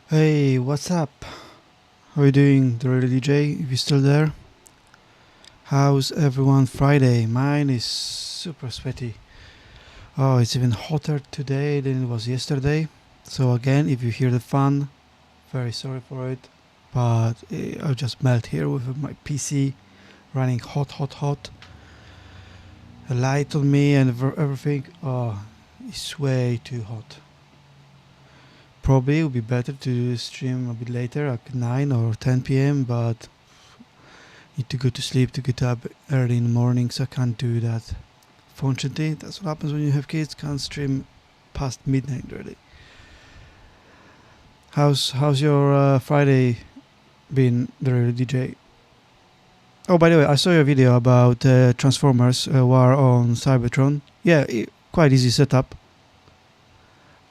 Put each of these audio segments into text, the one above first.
Hey, what's up? How are you doing, the real DJ? If you're still there, how's everyone Friday? Mine is super sweaty. Oh, it's even hotter today than it was yesterday. So again, if you hear the fan, very sorry for it. But I'll just melt here with my PC running hot. A light on me and everything. Oh, it's way too hot. Probably it would be better to stream a bit later, like 9 or 10 p.m. But need to go to sleep to get up early in the morning, so I can't do that. Fortunately, that's what happens when you have kids. Can't stream past midnight really. How's your Friday been, the real DJ? Oh, by the way, I saw your video about Transformers War on Cybertron. Yeah, quite easy setup.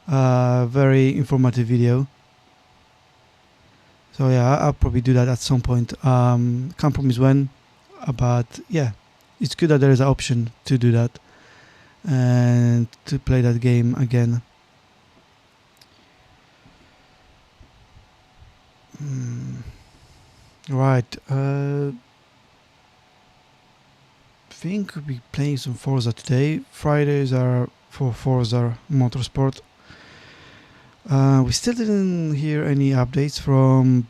Very informative video. So yeah, I'll probably do that at some point. Can't promise when, but yeah, it's good that there is an option to do that and to play that game again. Right. Think we'll be playing some Forza today. Fridays are for Forza Motorsport. We still didn't hear any updates from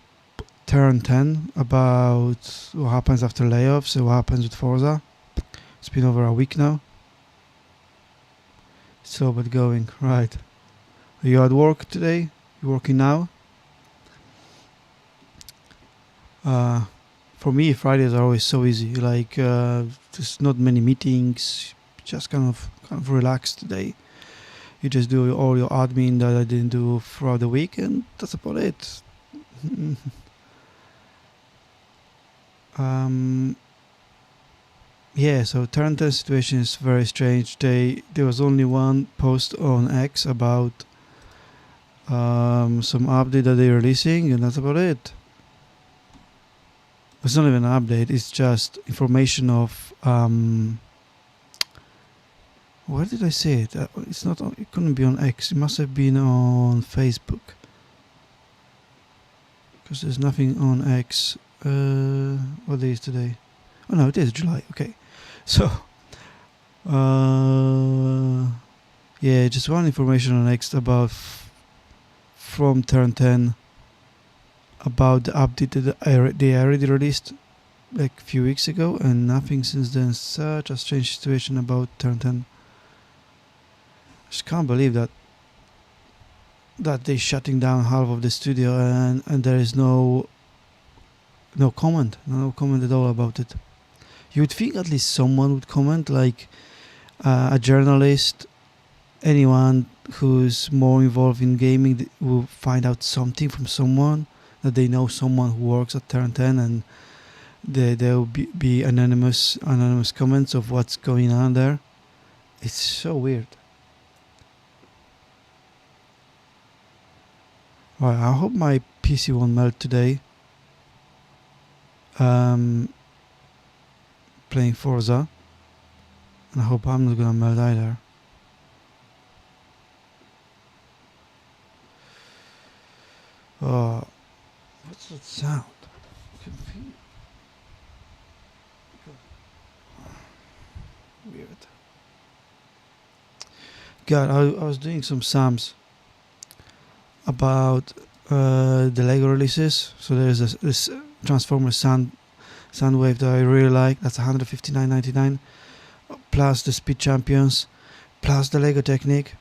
Turn 10 about what happens after layoffs and what happens with Forza. It's been over a week now. So, but going, right. Are you at work today? You working now? For me, Fridays are always so easy. Like, there's not many meetings. Just kind of relaxed today. You just do all your admin that I didn't do throughout the week, and that's about it. Yeah, so current situation is very strange. There was only one post on X about some update that they're releasing, and that's about it. It's not even an update. It's just information of where did I say it? It's not. It couldn't be on X. It must have been on Facebook. Because there's nothing on X. What day is today? Oh no, it is July. Okay, so yeah, just one information on X about from Turn 10 about the update that they already released like a few weeks ago, and nothing since then. Such a strange situation about Turn 10. I just can't believe that they're shutting down half of the studio, and there is no comment at all about it. You would think at least someone would comment, like a journalist, anyone who's more involved in gaming will find out something from someone, that they know someone who works at Turn 10, and there will be anonymous comments of what's going on there. It's so weird. Right, I hope my PC won't melt today. Playing Forza, and I hope I'm not gonna melt either. Oh, what's that sound? Weird. God, I was doing some sums about the Lego releases. So there's this Transformers Soundwave that I really like. That's 159.99, plus the Speed Champions, plus the Lego Technic,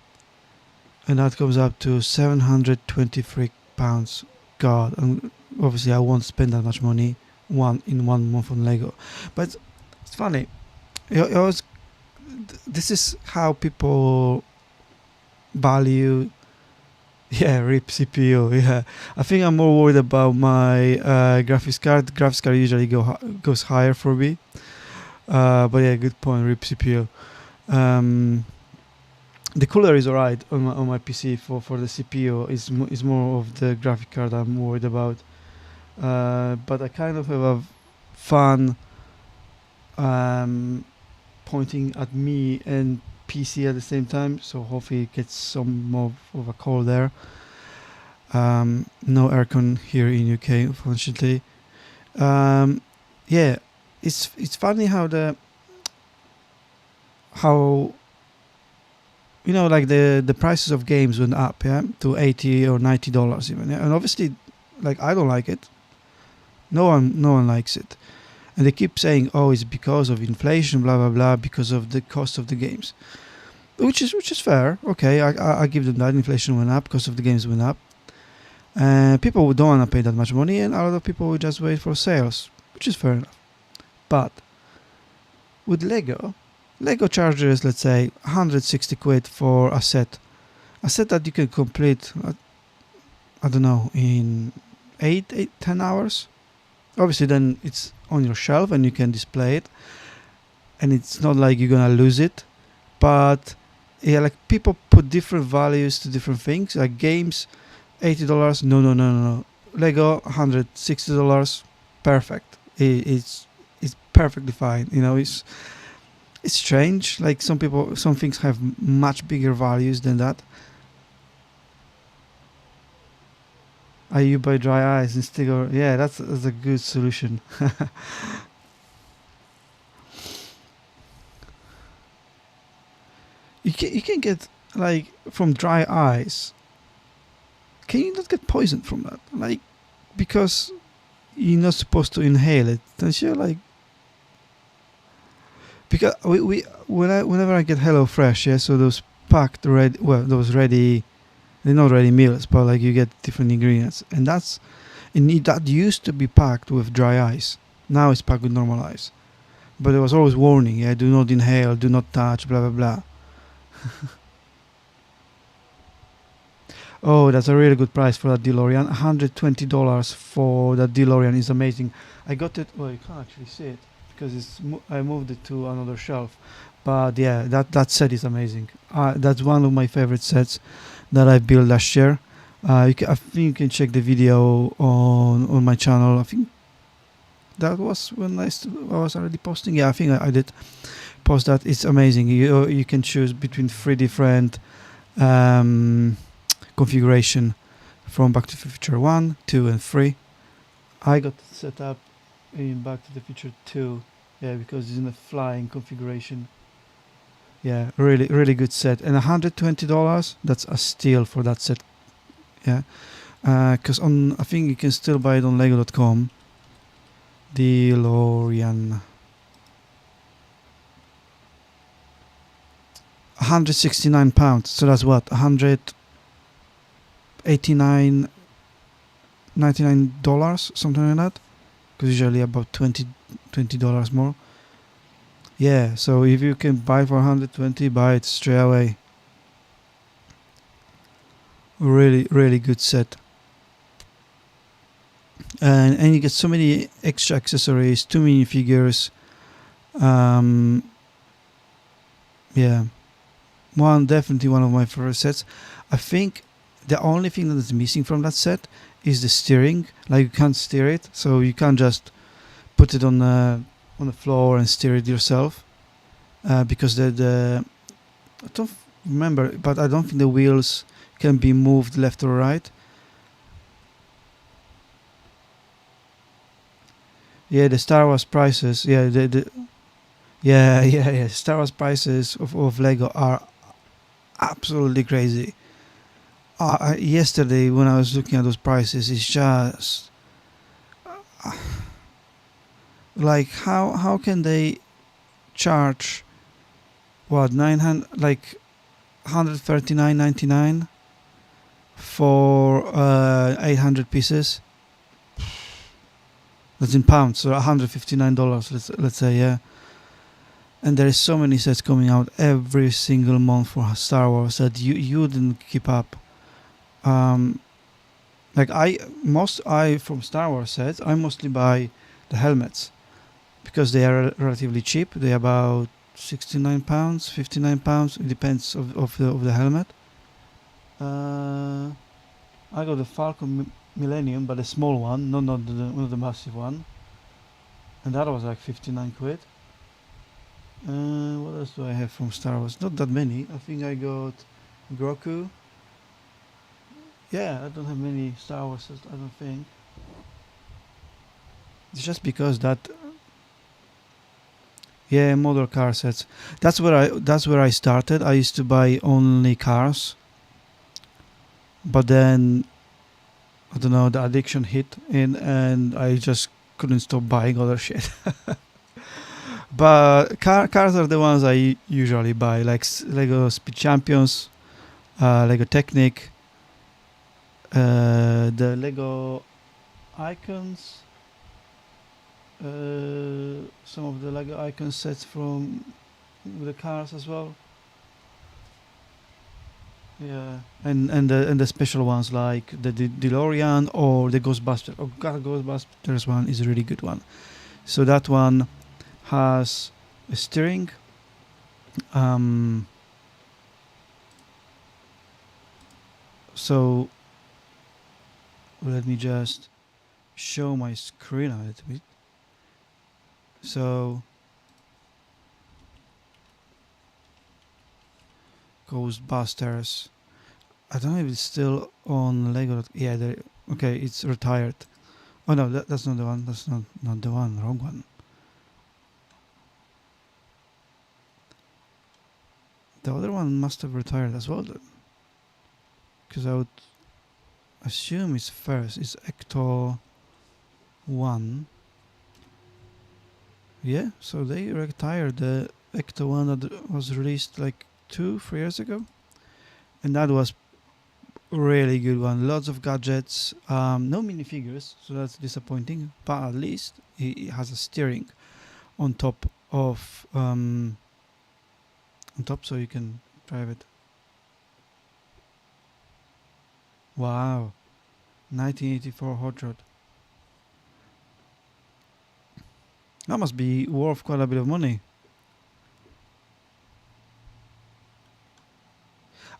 and that comes up to £723. God, and obviously I won't spend that much money in 1 month on Lego, but it's funny. This is how people value. Yeah, rip CPU. Yeah, I think I'm more worried about my graphics card. Graphics card usually goes higher for me. But yeah, good point. Rip CPU. The cooler is alright on my PC. For the CPU, is more of the graphic card I'm worried about. But I kind of have a fun pointing at me and PC at the same time, so hopefully it gets some more of a call there. No aircon here in UK, unfortunately. Yeah, it's funny how like the prices of games went up, yeah, to $80 or $90 even, yeah? And obviously, like, I don't like it. No one likes it, and they keep saying, "Oh, it's because of inflation, blah blah blah, because of the cost of the games," which is fair. Okay, I give them that. Inflation went up, cost of the games went up, and people who don't want to pay that much money, and a lot of people will just wait for sales, which is fair enough. But with Lego charges, let's say, 160 quid for a set that you can complete, I don't know, in 10 hours. Obviously, then it's on your shelf and you can display it, and it's not like you're gonna lose it. But yeah, like, people put different values to different things. Like games, $80. No. Lego, $160. Perfect. It's perfectly fine. It's strange. Like, some things have much bigger values than that. Are you by dry eyes instead of, yeah, that's a good solution. You can get, like, from dry eyes. Can you not get poisoned from that? Like, because you're not supposed to inhale it, don't you? Like, because whenever I get HelloFresh, yeah, so those packed ready, well, those ready, they're not ready meals, but like you get different ingredients, and that used to be packed with dry ice. Now it's packed with normal ice, but there was always warning, yeah, do not inhale, do not touch, blah blah blah. Oh, that's a really good price for that DeLorean. $120 for that DeLorean is amazing. I got it. Well, you can't actually see it because I moved it to another shelf. But yeah, that set is amazing. That's one of my favorite sets that I built last year. I think you can check the video on my channel. I think that was when I was already posting. Yeah, I think I did post that. It's amazing. You can choose between 3 different um, configuration from Back to the Future 1, 2 and 3. I got it set up in Back to the Future 2, yeah, because it's in a flying configuration. Yeah, really really good set, and $120, that's a steal for that set. Yeah, because I think you can still buy it on lego.com. DeLorean, £169, so that's what, 189 $99, something like that, because usually about $20 more. Yeah, so if you can buy for 120, buy it straight away. Really really good set, and you get so many extra accessories, too many figures. um yeah, definitely one of my favorite sets. I think the only thing that is missing from that set is the steering. Like, you can't steer it, so you can't just put it on the floor and steer it yourself, because the I don't remember, but I don't think the wheels can be moved left or right. Yeah, the Star Wars prices. Yeah, yeah. Star Wars prices of Lego are absolutely crazy. Yesterday, when I was looking at those prices, it's just like, how can they charge what, 900, like 139.99 for 800 pieces. That's in pounds, so $159. Let's say, yeah. And there is so many sets coming out every single month for Star Wars that you didn't keep up. Like, I from Star Wars sets, I mostly buy the helmets because they are relatively cheap. They're about £69, £59. It depends of the helmet. I got the Falcon Millennium, but the small one, not the massive one, and that was like 59 quid. What else do I have from Star Wars? Not that many. I think I got Grogu. Yeah, I don't have many Star Wars sets, I don't think. It's just because that, yeah, model car sets. That's where I started. I used to buy only cars, but then I don't know, the addiction hit in, and I just couldn't stop buying other shit. But cars are the ones I usually buy, like Lego Speed Champions, Lego Technic, the Lego Icons, some of the Lego Icon sets from the cars as well. Yeah, and the special ones like the DeLorean or the Ghostbuster. Oh God, Ghostbusters one is a really good one. So that one has a steering. Um, so let me just show my screen a little bit. So Ghostbusters. I don't know if it's still on Lego. Yeah, okay, it's retired. Oh no, that's not the one. That's not the one. Wrong one. The other one must have retired as well, because I would assume it's first. It's Ecto 1. Yeah, so they retired the Ecto 1 that was released like 2-3 years ago, and that was really good one. Lots of gadgets, no minifigures, so that's disappointing. But at least it has a steering on top of so you can drive it. Wow, 1984 Hot Rod. That must be worth quite a bit of money.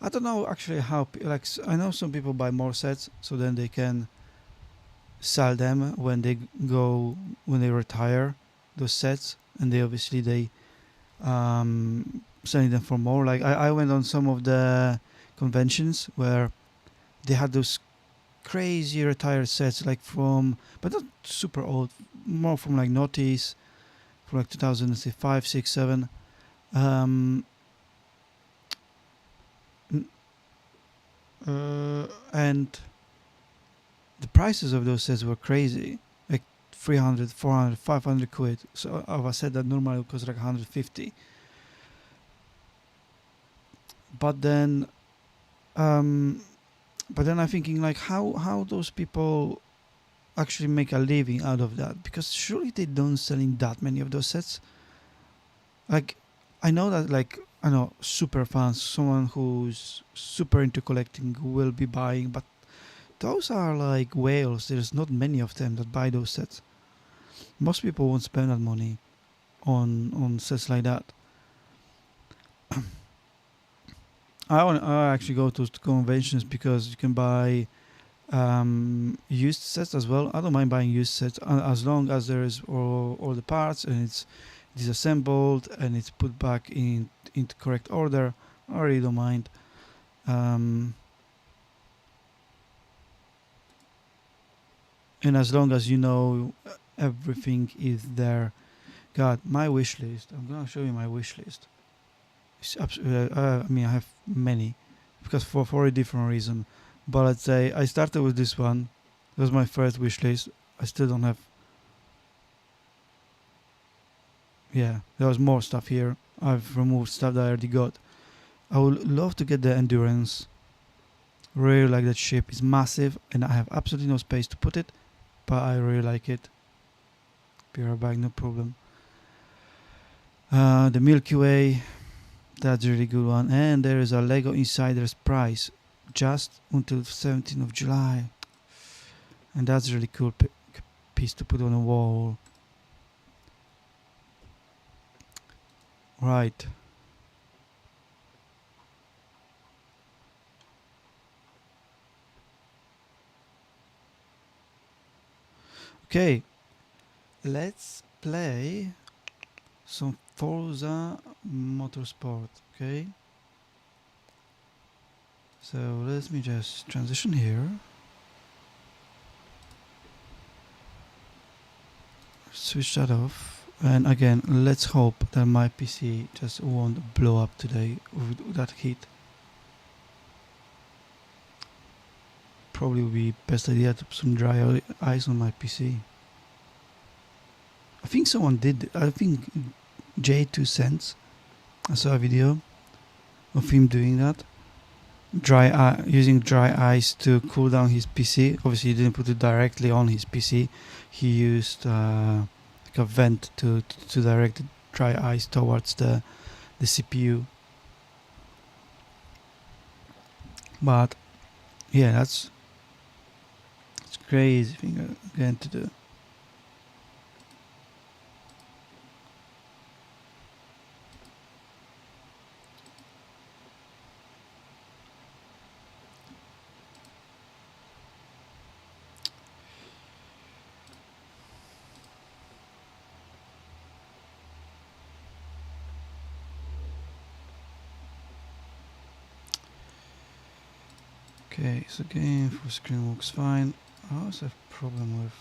I don't know actually how. Like I know some people buy more sets, so then they can sell them when they retire those sets, and they obviously they selling them for more. Like I went on some of the conventions where they had those crazy retired sets, like from, but not super old, more from like noughties, from like 2005, 6, 7. Um, and the prices of those sets were crazy, like 300, 400, 500 quid. So I said that normally it costs like 150. But then, um, I'm thinking like how those people actually make a living out of that, because surely they don't selling that many of those sets. Like I know that, like I know super fans, someone who's super into collecting will be buying, but those are like whales. There's not many of them that buy those sets. Most people won't spend that money on sets like that. I actually go to conventions because you can buy used sets as well. I don't mind buying used sets as long as there is all the parts and it's disassembled and it's put back into correct order. I really don't mind. Um, and as long as you know everything is there. God, my wish list. I'm gonna show you my wish list. I mean, I have many, because for a different reason. But let's say I started with this one. It was my first wish list. I still don't have. Yeah, there was more stuff here. I've removed stuff that I already got. I would love to get the endurance. Really like that ship. It's massive, and I have absolutely no space to put it. But I really like it. Be right back, no problem. The Milky Way. That's a really good one. And there is a Lego Insider's prize just until 17th of July. And that's a really cool piece to put on a wall. Right. Okay. Let's play some Forza Motorsport. Okay. So let me just transition here. Switch that off. And again, let's hope that my PC just won't blow up today with that heat. Probably would be best idea to put some dry ice on my PC. I think someone did. I think J2 Cents. I saw a video of him doing that. Using dry ice to cool down his PC. Obviously, he didn't put it directly on his PC. He used like a vent to direct the dry ice towards the CPU. But yeah, that's crazy thing again to do. Okay, so game full screen works fine. I also have a problem with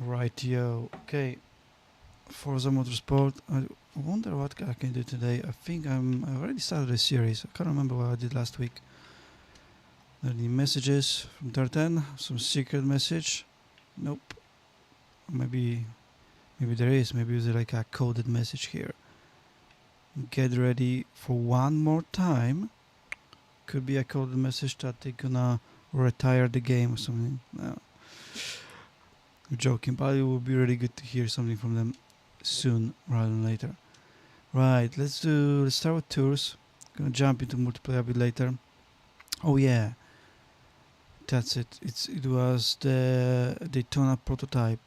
rightio. Okay, Forza Motorsport. I wonder what I can do today. I think I already started a series. I can't remember what I did last week. Any messages from Tartan? Some secret message? Nope. Maybe there is. Maybe it's like a coded message here. Get ready for one more time. Could be a coded message that they're gonna retire the game or something. No. I'm joking, but it would be really good to hear something from them soon rather than later. Right, let's start with tours. Gonna jump into multiplayer a bit later. Oh yeah, that's it. It was the Daytona prototype,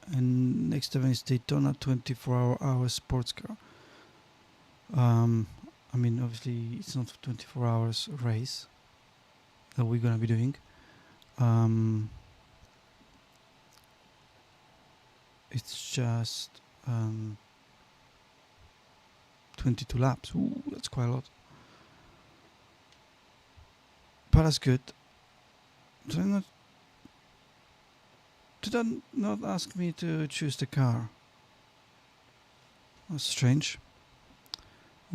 and next event is Daytona 24-hour sports car. I mean, obviously it's not a 24 hours race that we're gonna be doing. It's just 22 laps. Ooh, that's quite a lot. But that's good. Did that not ask me to choose the car? That's strange.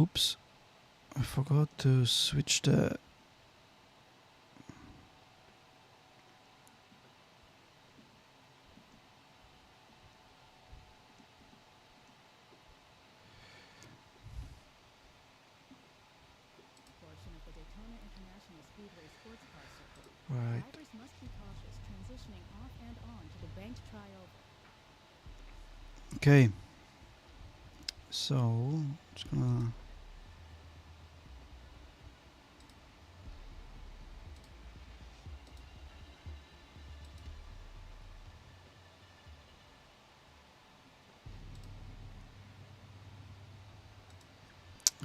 Oops. I forgot to switch the... Right. Drivers must be cautious transitioning off and on to the banked trioval. Okay. So, just gonna...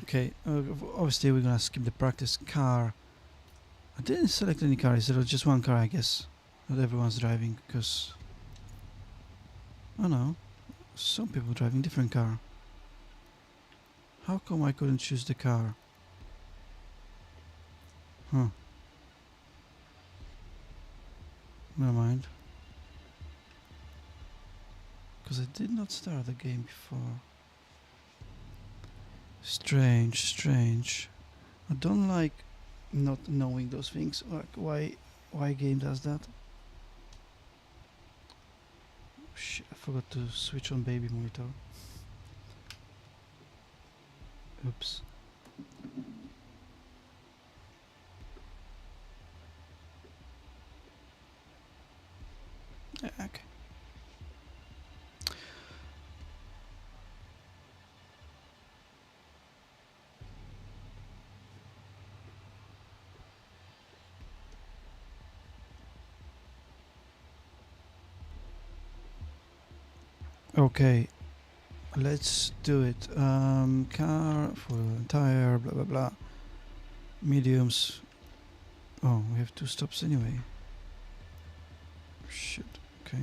Okay, obviously we're gonna skip the practice car. I didn't select any cars, there was just one car, I guess. Not everyone's driving, because... I don't know. Some people driving different car. How come I couldn't choose the car? Huh. Never mind. Because I did not start the game before. Strange. I don't like not knowing those things. Like why game does that? Shit, I forgot to switch on baby monitor. Oops. Okay. Okay, let's do it. Car for tire, blah blah blah. Mediums. Oh, we have two stops anyway. Shit. Okay.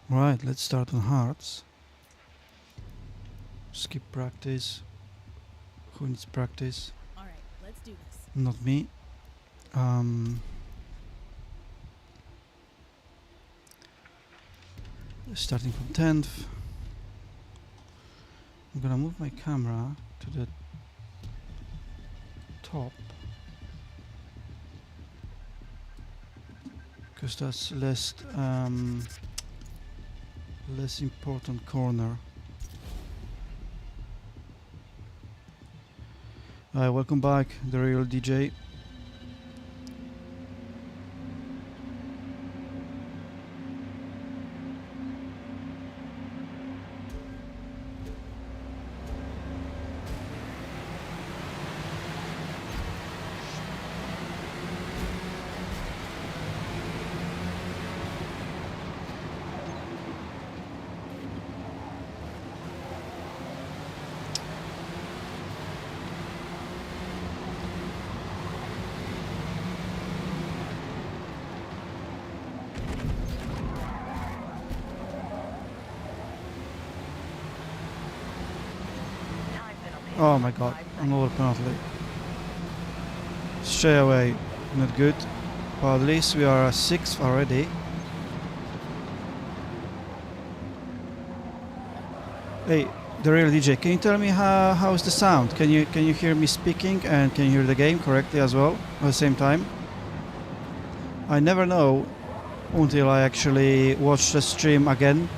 Right, let's start on hearts. Skip practice. Who needs practice? All right, let's do this. Not me. Starting from 10th. I'm gonna move my camera to the top because that's less important corner. Hi, welcome back, the real DJ. Oh my god, another penalty. Stay away, not good. But at least we are 6th already. Hey, the real DJ, can you tell me how's the sound? Can you hear me speaking and can you hear the game correctly as well at the same time? I never know until I actually watch the stream again.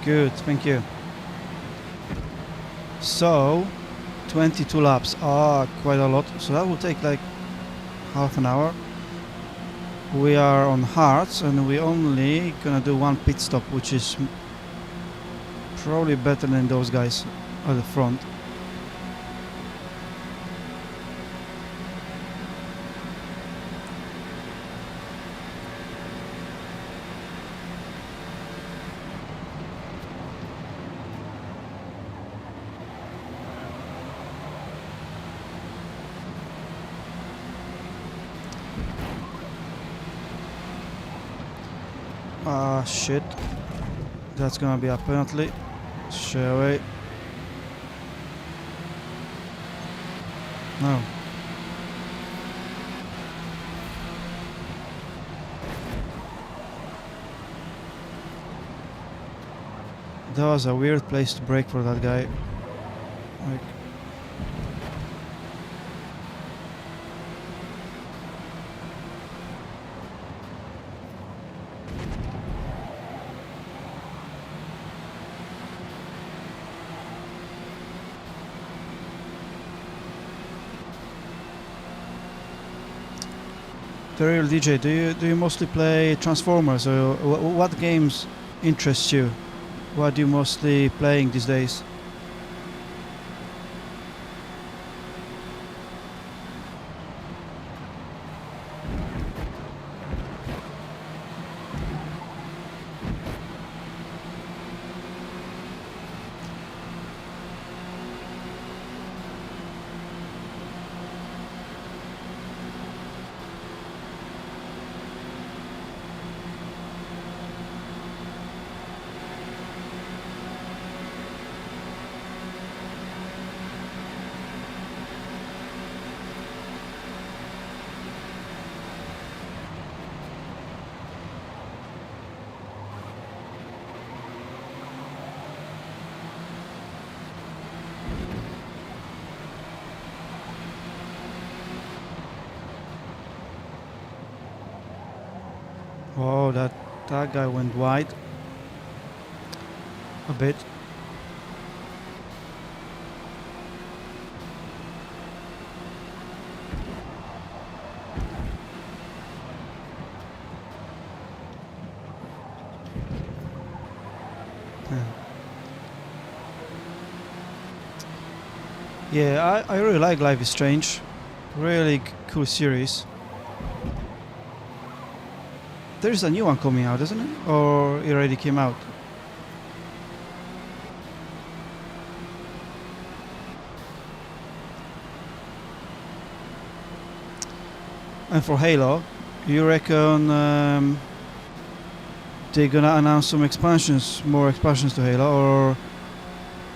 Good, thank you. So, 22 laps. Quite a lot. So that will take like half an hour. We are on hards and we only gonna do one pit stop, which is probably better than those guys at the front. Shit. That's gonna be a penalty. Stay away. No. That was a weird place to brake for that guy. Like, the real DJ, do you mostly play Transformers or what games interest you? What are you mostly playing these days? Oh, that guy went wide a bit. Yeah, I really like Life is Strange. Really cool series. There's a new one coming out, isn't it? Or it already came out? And for Halo, you reckon they're gonna announce some expansions, more expansions to Halo, or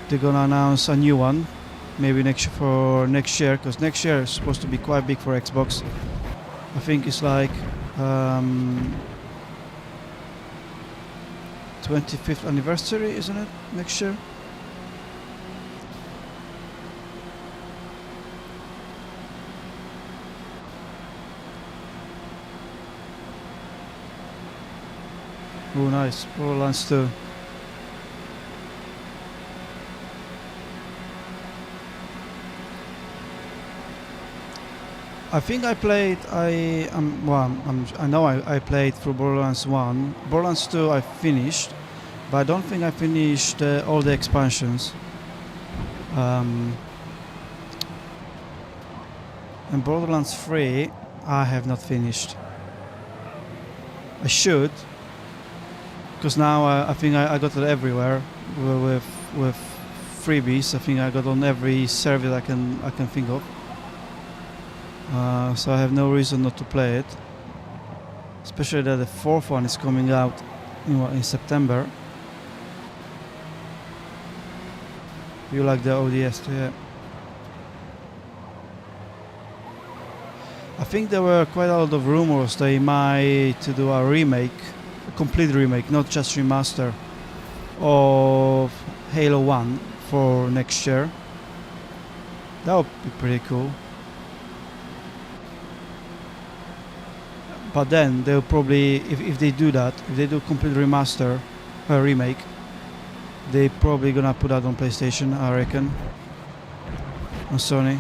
they're gonna announce a new one, maybe next year? Because next year is supposed to be quite big for Xbox. I think it's like 25th anniversary, isn't it? Next year. Oh, nice. Borderlands 2. I think I played. I know I played through Borderlands 1. Borderlands 2 I finished, but I don't think I finished all the expansions. And Borderlands 3 I have not finished. I should, because now I think I got it everywhere with freebies. I think I got on every server I can think of. So I have no reason not to play it. Especially that the fourth one is coming out in September. You like the ODS too, yeah. I think there were quite a lot of rumors they might do a remake, a complete remake, not just remaster, of Halo 1 for next year. That would be pretty cool. But then they'll probably, if they do that, if they do complete remaster, remake, they probably gonna put that on PlayStation, I reckon, on Sony.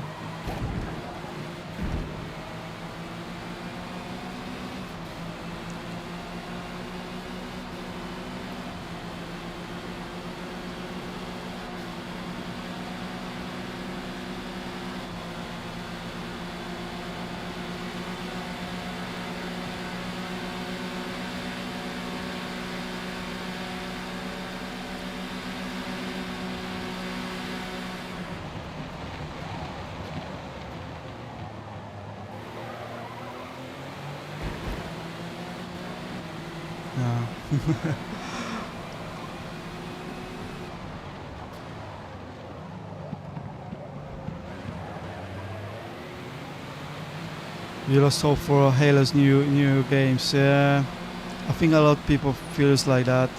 You lost hope for Halo's new games. Yeah, I think a lot of people feels like that.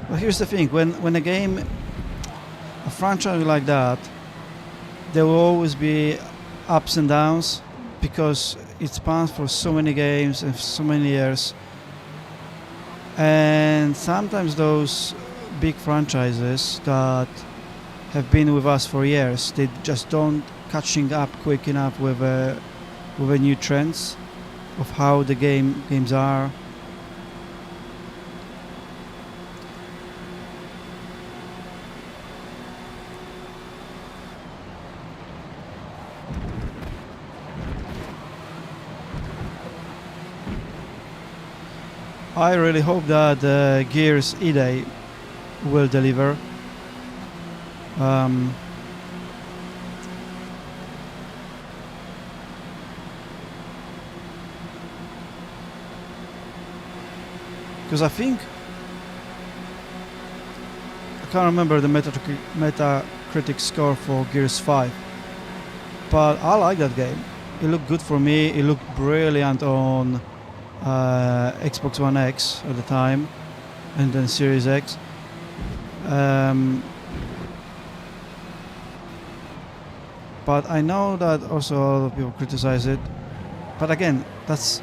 But here's the thing: when a franchise like that, there will always be ups and downs because it spans for so many games and so many years. And sometimes those big franchises that have been with us for years, they just don't catching up quick enough with the new trends of how the games are. I really hope that Gears E-Day will deliver. Because I think I can't remember the Metacritic score for Gears 5, but I like that game. It looked good for me. It looked brilliant on Xbox One X at the time, and then Series X. But I know that also a lot of people criticize it. But again, that's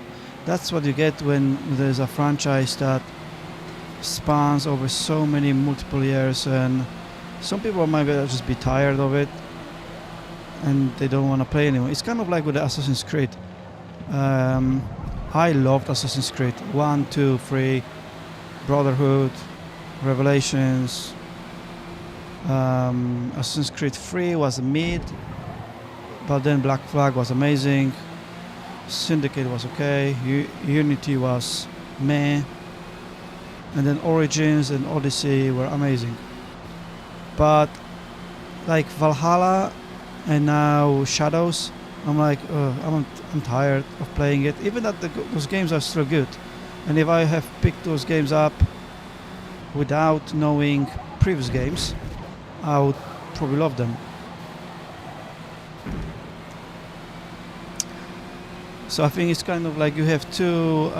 what you get when there's a franchise that spans over so many multiple years, and some people might just be tired of it and they don't want to play anymore. It's kind of like with the Assassin's Creed. I loved Assassin's Creed 1, 2, 3, Brotherhood, Revelations. Assassin's Creed 3 was mid, but then Black Flag was amazing. Syndicate was okay. Unity was meh. And then Origins and Odyssey were amazing. But like Valhalla and now Shadows, I'm like, I'm tired of playing it. Even that those games are still good. And if I have picked those games up without knowing previous games, I would probably love them. So I think it's kind of like you have two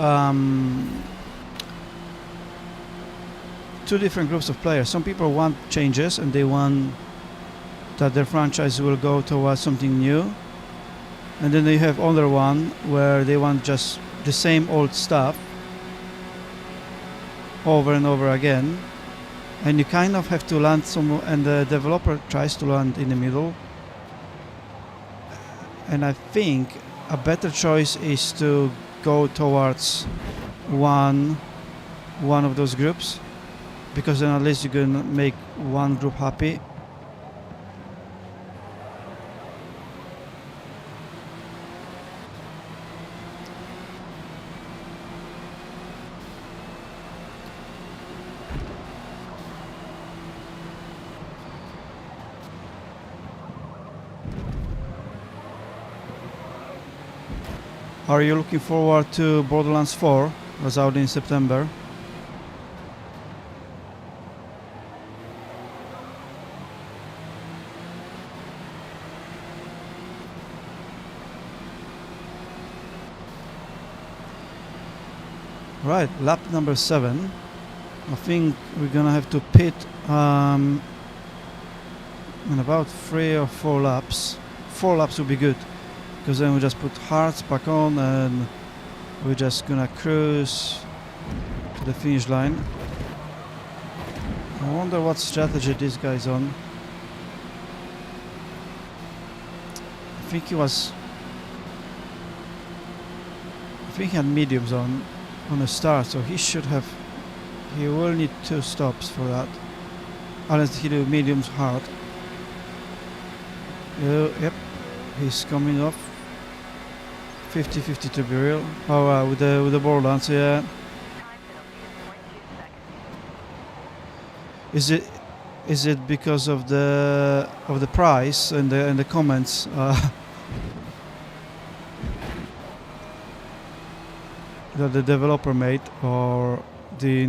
different groups of players. Some people want changes and they want that their franchise will go towards something new. And then you have other one where they want just the same old stuff over and over again. And you kind of have to land somewhere, and the developer tries to land in the middle. And I think a better choice is to go towards one of those groups, because then at least you can make one group happy. Are you looking forward to Borderlands 4? Was out in September. Right, lap number 7. I think we're gonna have to pit in about 3 or 4 laps. 4 laps would be good, because then we just put hearts back on and we're just gonna cruise to the finish line. I wonder what strategy this guy's on. I think he had mediums on the start, so he will need 2 stops for that, unless he do mediums hard. Yep, he's coming off 50-50 to be real. Oh, with the Borderlands, yeah. Is it because of the price and the comments? That the developer made, or do you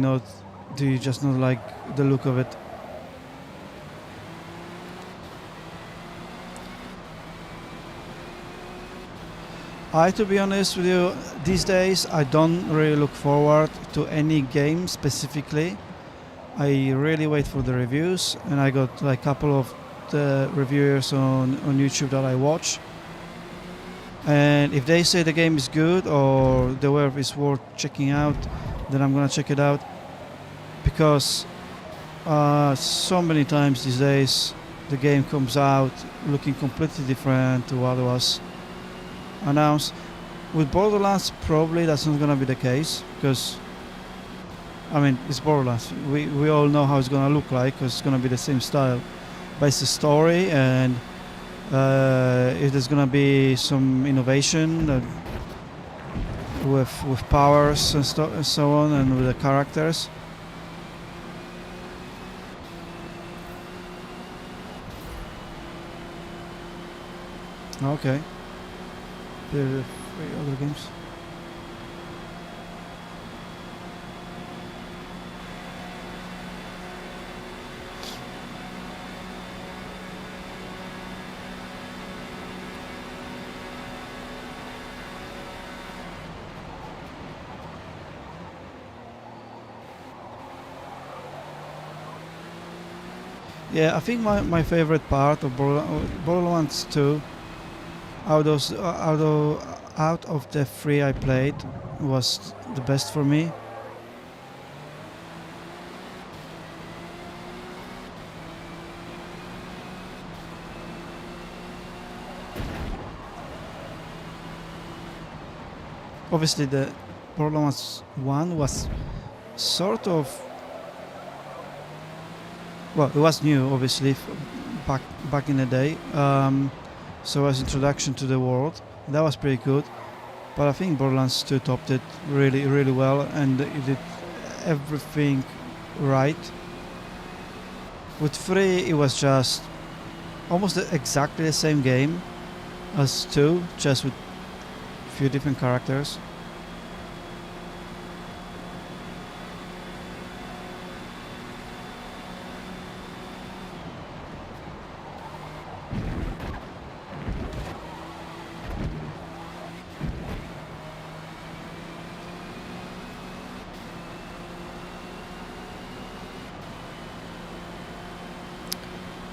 just not like the look of it? To be honest with you, these days I don't really look forward to any game specifically. I really wait for the reviews, and I got like a couple of the reviewers on YouTube that I watch. And if they say the game is good or the web is worth checking out, then I'm gonna check it out. Because so many times these days the game comes out looking completely different to what was announced. With Borderlands, probably that's not gonna be the case, because I mean, it's Borderlands. We all know how it's gonna look like, because it's gonna be the same style. But it's the story, and if there's gonna be some innovation with powers and so on, and with the characters. Okay. There are 3 other games. Yeah, I think my favorite part of Borderlands 2, out of the 3 I played, was the best for me. obviously the Borderlands 1 was sort of, well, it was new, obviously, back in the day. So as introduction to the world, that was pretty good. But I think Borderlands 2 topped it really, really well, and it did everything right. With 3, it was just almost exactly the same game as 2, just with a few different characters.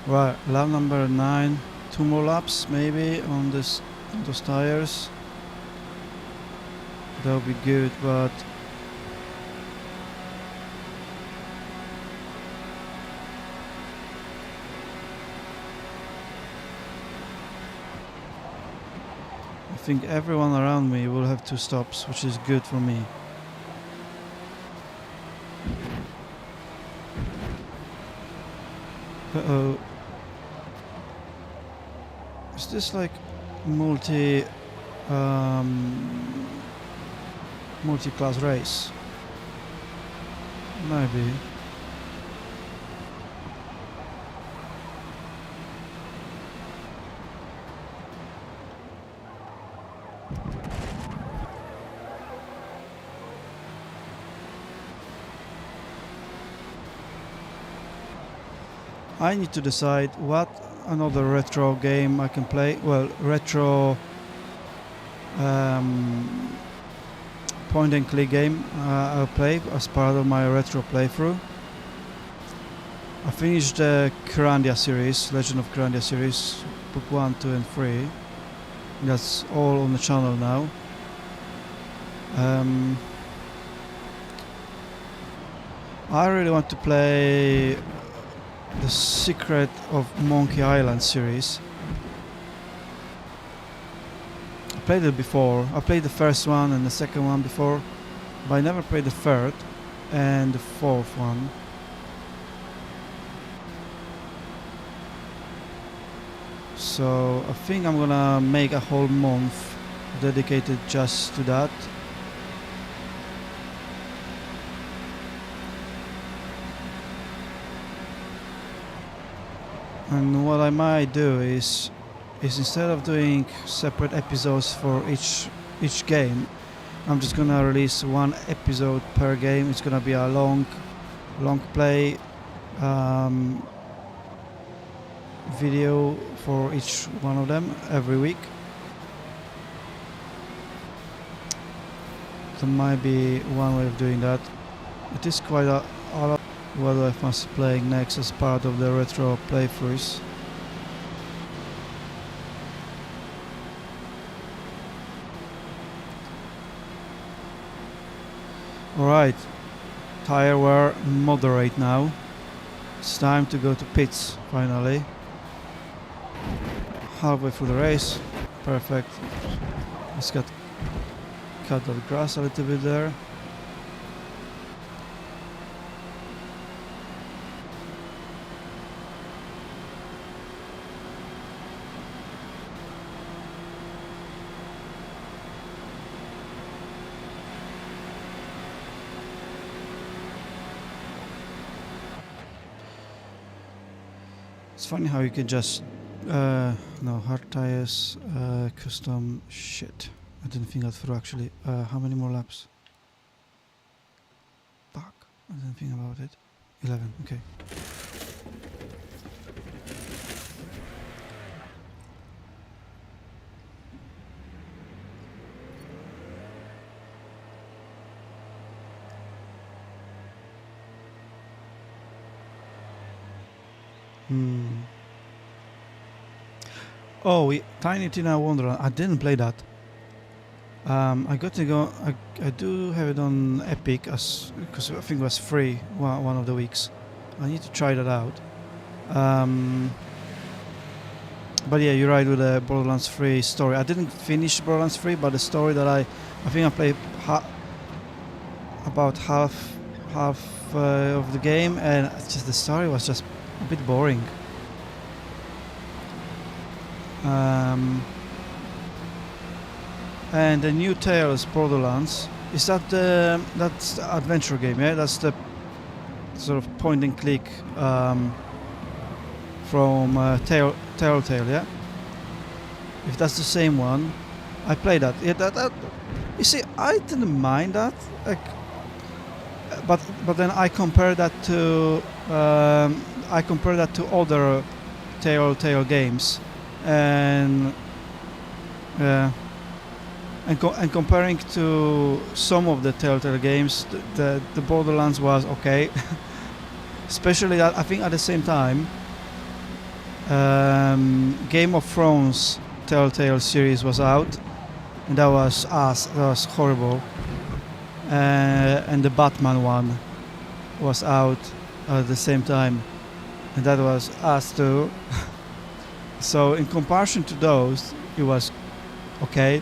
Right, lap number 9. 2 more laps maybe on those tires. That would be good, but I think everyone around me will have 2 stops, which is good for me. Uh-oh. Is this like multi-class race? Maybe. I need to decide what another retro game I can play. Well, retro point and click game I'll play as part of my retro playthrough. I finished the Kyrandia series, Legend of Kyrandia series, book 1, 2 and 3. That's all on the channel now. I really want to play the Secret of Monkey Island series. I played it before. I played the first one and the second one before, but I never played the third and the fourth one. So I think I'm gonna make a whole month dedicated just to that. And what I might do is instead of doing separate episodes for each game, I'm just gonna release 1 episode per game. It's gonna be a long play video for each one of them every week. There might be one way of doing that. It is quite a lot. What I must be playing next as part of the retro playthroughs. Alright, tire wear moderate now. It's time to go to pits finally. Halfway through the race, perfect. Just got cut the grass a little bit there. It's funny how you can just no, hard tires, custom shit. I didn't think that through actually. How many more laps? Fuck, I didn't think about it. 11, okay. Oh, Tiny Tina Wonderland. I didn't play that. I got to go. I do have it on Epic because I think it was free one of the weeks. I need to try that out. But yeah, you're right with the Borderlands 3 story. I didn't finish Borderlands 3, but the story that I I think I played about half of the game, and it's just the story was just a bit boring. And the new Tales Borderlands, is that that's the adventure game? Yeah, that's the sort of point and click from Telltale. Yeah, if that's the same one, I played that. Yeah, that you see, I didn't mind that. Like, but then I compare that to other Telltale games, and and comparing to some of the Telltale games, the Borderlands was okay. Especially that I think at the same time, Game of Thrones Telltale series was out, and that was horrible. And the Batman one was out at the same time, and that was us too. So in comparison to those, it was okay.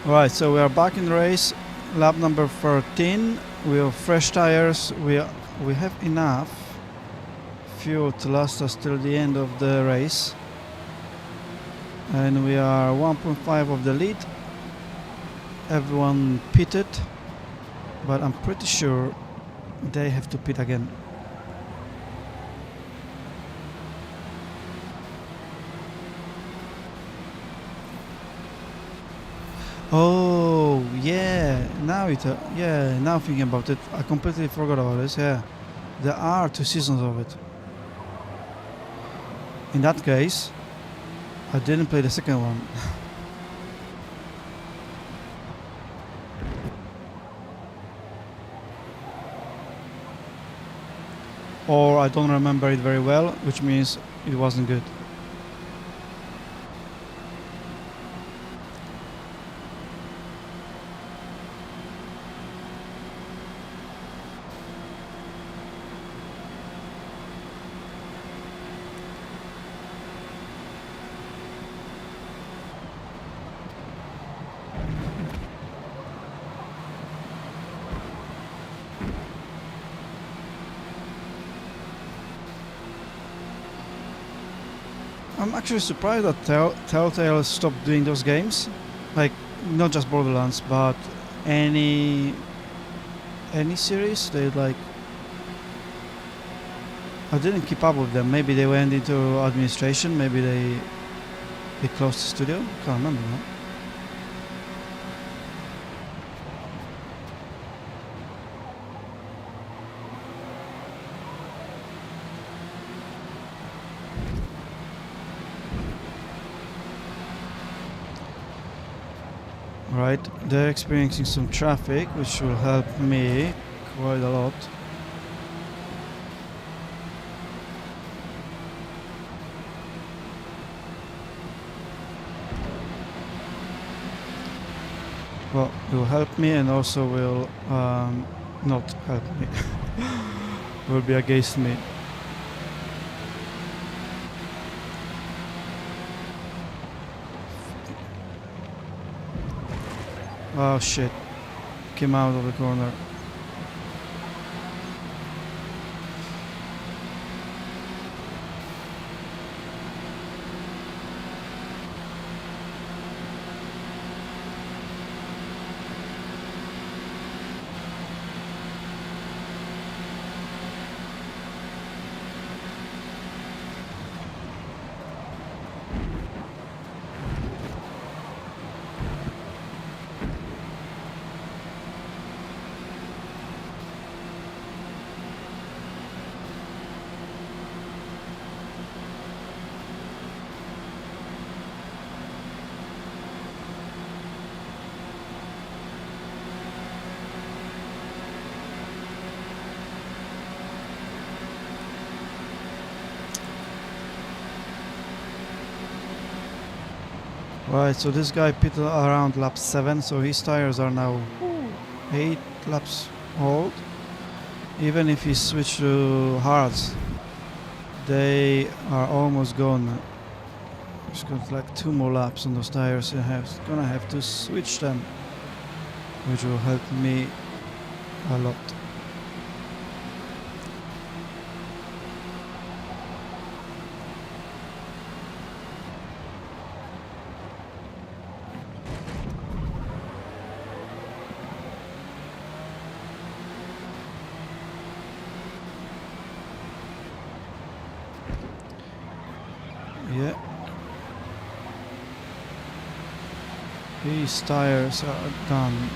Alright, so we are back in the race, lap number 13. We have fresh tires. We have enough fuel to last us till the end of the race, and we are 1.5 of the lead. Everyone pitted, but I'm pretty sure they have to pit again. Oh yeah, now now thinking about it, I completely forgot about this. Yeah, there are 2 seasons of it. In that case, I didn't play the second one. Or I don't remember it very well, which means it wasn't good. I'm actually surprised that Telltale stopped doing those games. Like, not just Borderlands, but any series. They like, I didn't keep up with them. Maybe they went into administration. Maybe they closed the studio. Can't remember now. Right, they're experiencing some traffic, which will help me quite a lot. Well, it will help me, and also will not help me. Will be against me. Oh shit, came out of the corner. Right, so this guy pitted around lap 7, so his tires are now 8 laps old. Even if you switch to hards, they are almost gone. Just got like 2 more laps on those tires. Gonna have to switch them, which will help me a lot. Yeah. These tires are done.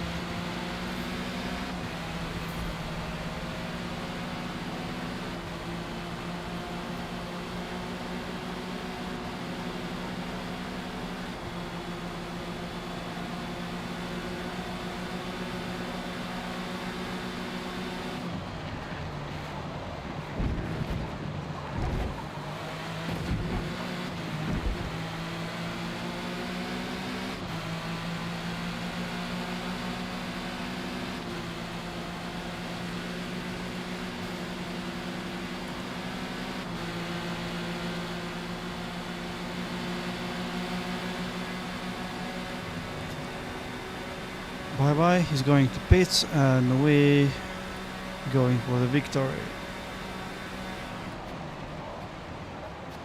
Bye bye, he's going to pits and we going for the victory.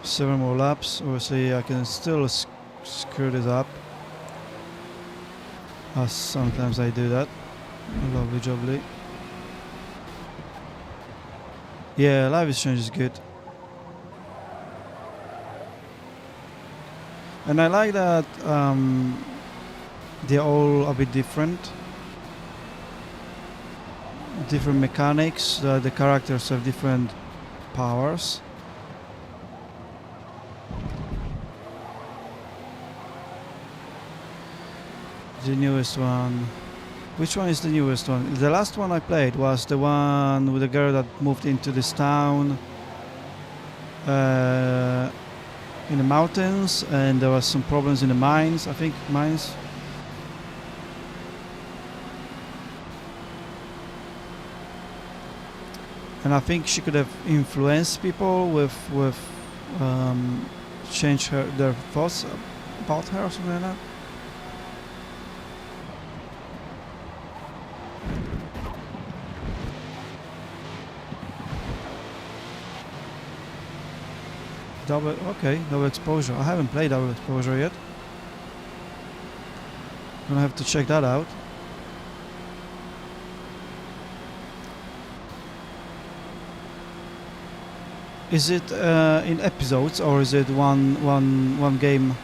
7 more laps, obviously I can still screw this up, as sometimes I do that. Lovely jubbly. Yeah, live exchange is good. And I like that they're all a bit different. Different mechanics, the characters have different powers. The newest one. Which one is the newest one? The last one I played was the one with the girl that moved into this town in the mountains, and there was some problems in the mines, I think, mines. And I think she could have influenced people with change their thoughts about her or something like that. Double exposure. I haven't played double exposure yet. Gonna have to check that out. Is it in episodes or is it one game?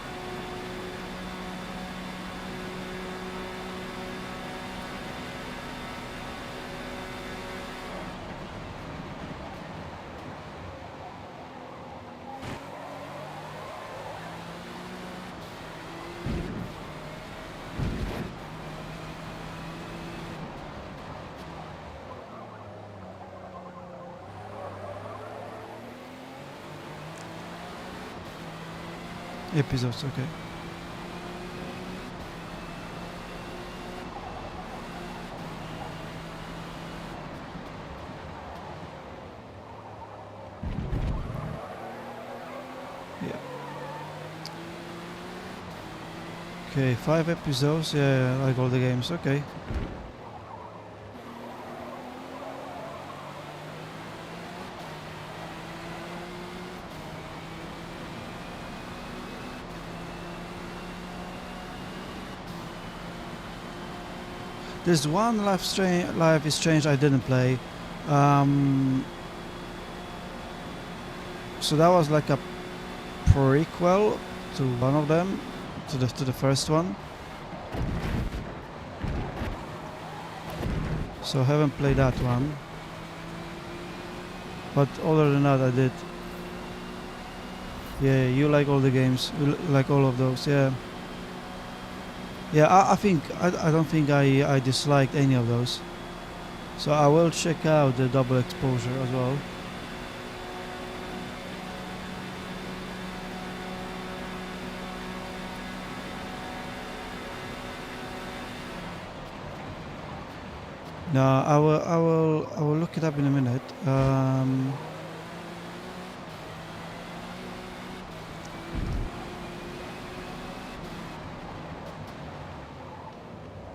Episodes, okay. Yeah. Okay, 5 episodes. Yeah, like all the games. Okay. There's one Life is Strange I didn't play. So that was like a prequel to one of them, to the first one. So I haven't played that one. But other than that, I did. Yeah, you like all the games, like all of those. Yeah. Yeah, I don't think I disliked any of those. So I will check out the double exposure as well. No, I will look it up in a minute.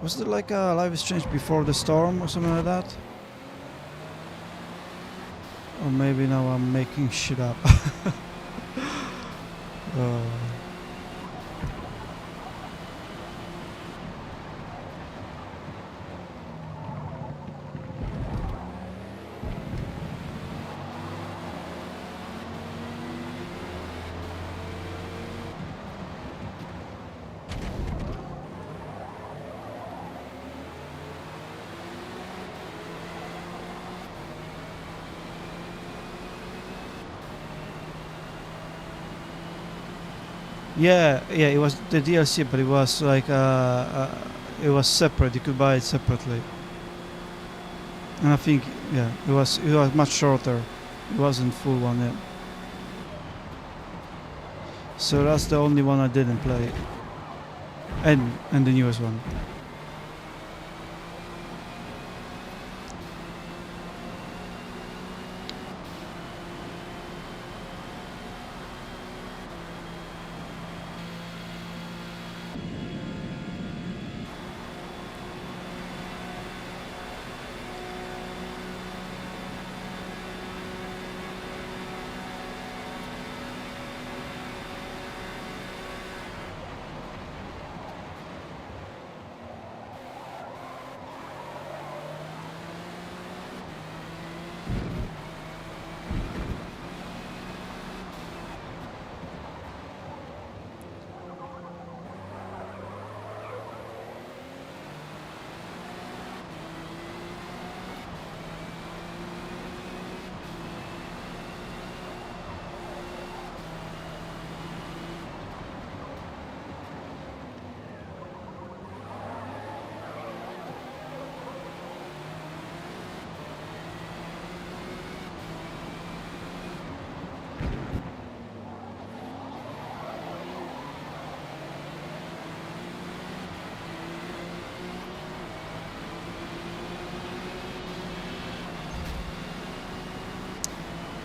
Was there like a live exchange before the storm or something like that? Or maybe now I'm making shit up. uh, yeah, it was the DLC, but it was like it was separate. You could buy it separately, and I think yeah, it was much shorter. It wasn't full one yet. So that's the only one I didn't play, and the newest one.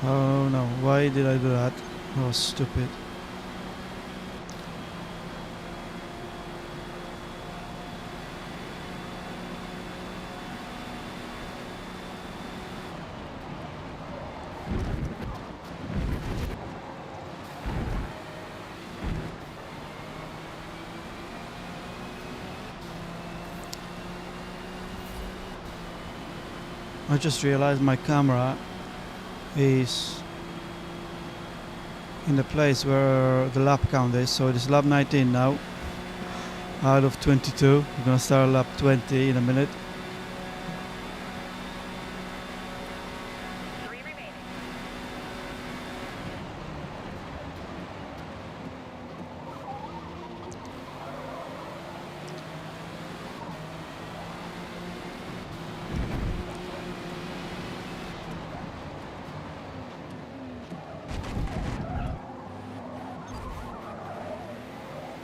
Oh no, why did I do that? I was stupid. I just realized my camera is in the place where the lap count is, so it is lap 19 now out of 22. We're gonna start lap 20 in a minute.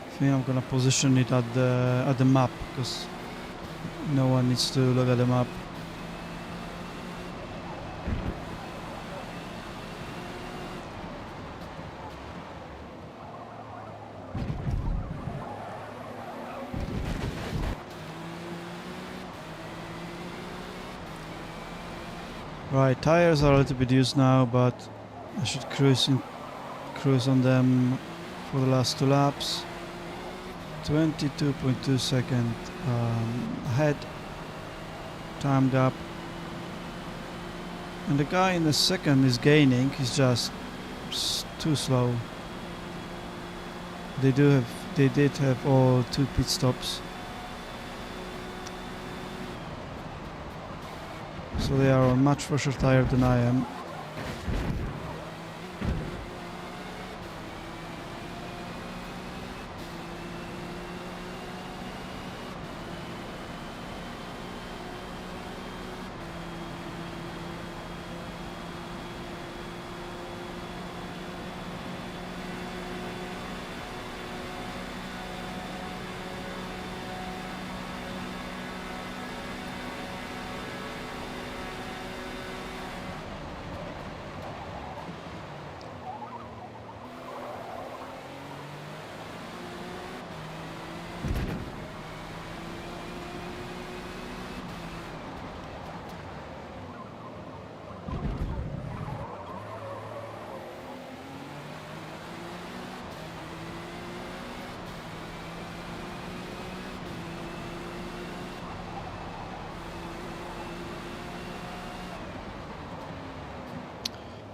I think I'm gonna position it at the map because no one needs to look at the map. Right, tires are a little bit used now, but I should cruise on them for the last two laps. 22.2 second ahead time gap, and the guy in the second is gaining. He's just too slow. They did have all two pit stops, so they are on much fresher tire than I am.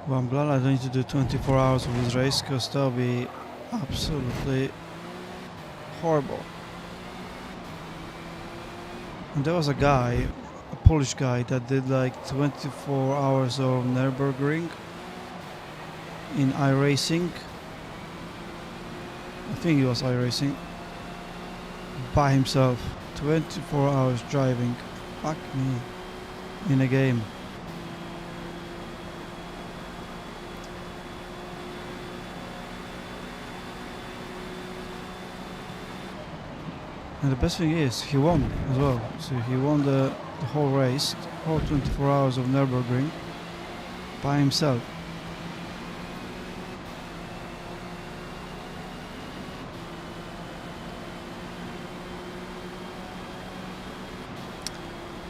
Well, I'm glad I don't need to do 24 hours of this race, because that would be absolutely horrible. And there was a guy, a Polish guy, that did like 24 hours of Nürburgring in iRacing. I think it was iRacing. By himself. 24 hours driving. Fuck me. In a game. And the best thing is, he won as well. So he won the whole race, whole 24 hours of Nürburgring, by himself.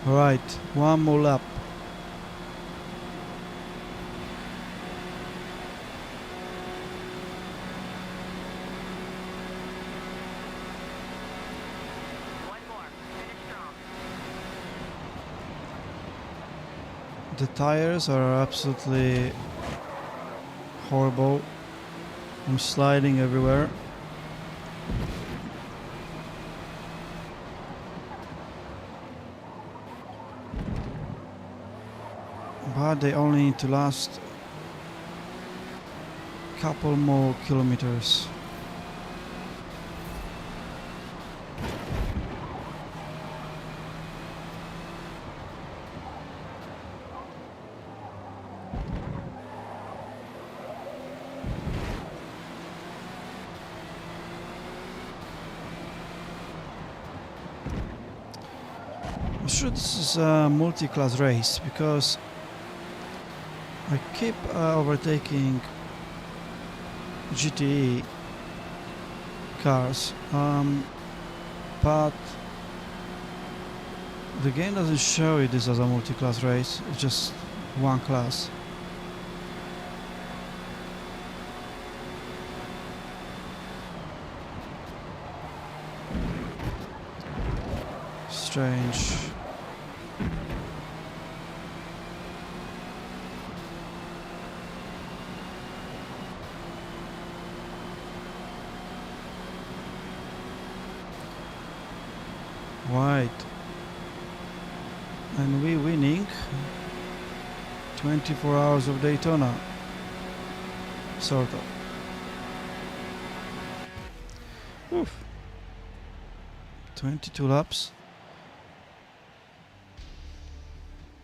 Alright, one more lap. The tires are absolutely horrible. I'm sliding everywhere. But they only need to last a couple more kilometers. I'm sure this is a multi-class race, because I keep overtaking GTE cars, but the game doesn't show it this as a multi-class race. It's just one class. Strange. Right. And we winning 24 hours of Daytona. Sort of. Oof. 22 laps.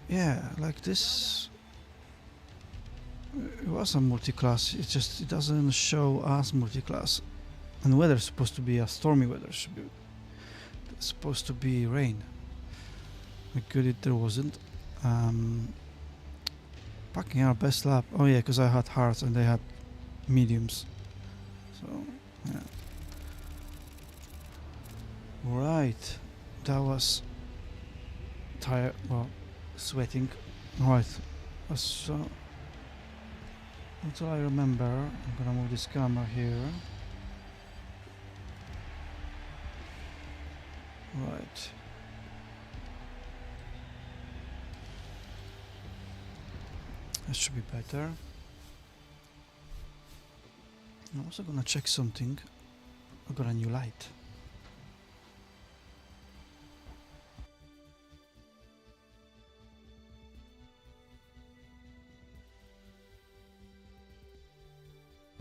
Yeah, like this. It was a multi-class. It doesn't show as multi-class. And the weather's supposed to be a stormy weather. It's supposed to be rain. Like good if there wasn't. Fucking our best lap. Oh yeah, because I had hards and they had mediums. So yeah. Right. That was tired. Well, sweating. Right. So until I remember, I'm gonna move this camera here. Right. That should be better. I'm also gonna check something. I got a new light.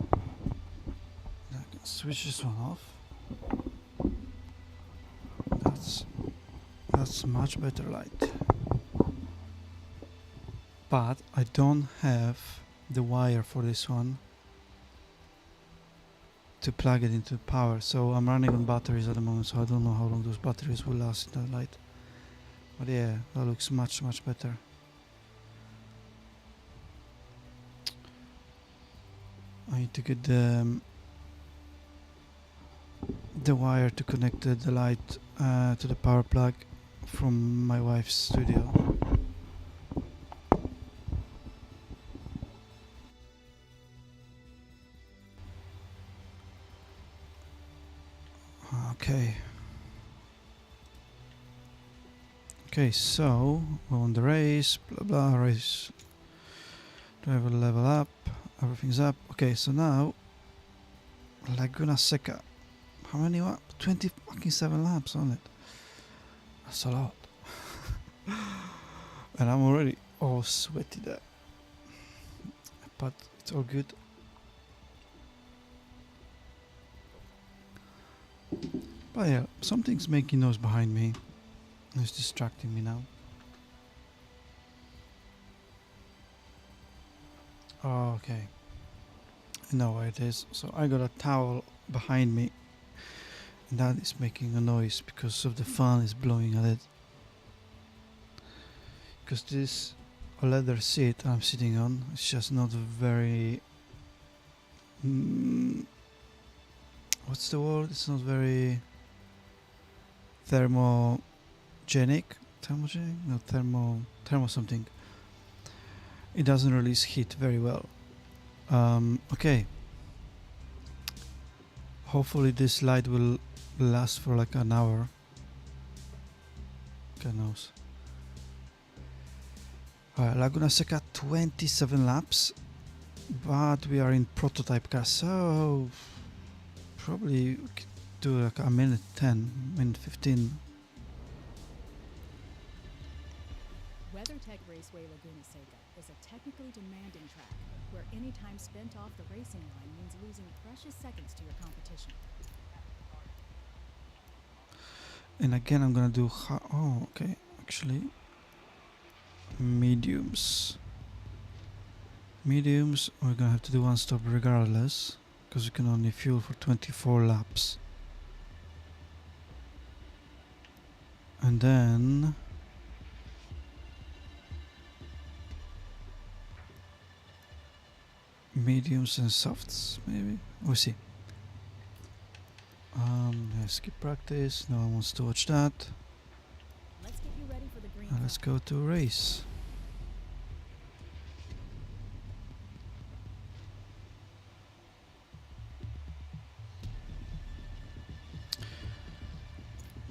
I can switch this one off. That's much better light. But I don't have the wire for this one to plug it into power, so I'm running on batteries at the moment, so I don't know how long those batteries will last in that light. But yeah, that looks much better. I need to get the the wire to connect the light to the power plug from my wife's studio. Okay. Okay, so we're on the race, blah blah, race. Driver level up, everything's up. Okay, so now Laguna Seca. How many laps? 20 fucking 7 laps on it. That's a lot. And I'm already all sweaty there. But it's all good. But yeah, something's making noise behind me. It's distracting me now. Oh, okay. I know where it is. So I got a towel behind me. And that is making a noise because of the fan is blowing at it. Because this leather seat I'm sitting on is just not very... what's the word? It's not very thermogenic. Thermogenic? No, thermo something. It doesn't release heat very well. Okay. Hopefully this light will last for like an hour. God knows. Laguna Seca 27 laps, but we are in prototype car, so probably we could do like a minute 10, minute 15. WeatherTech Raceway Laguna Seca is a technically demanding track where any time spent off the racing line means losing precious seconds to your competition. And again I'm gonna do okay, actually mediums we're gonna have to do one stop regardless because we can only fuel for 24 laps. And then mediums and softs, maybe. We'll see. Skip practice. No one wants to watch that. Let's get you ready for the green Let's flag. go to race.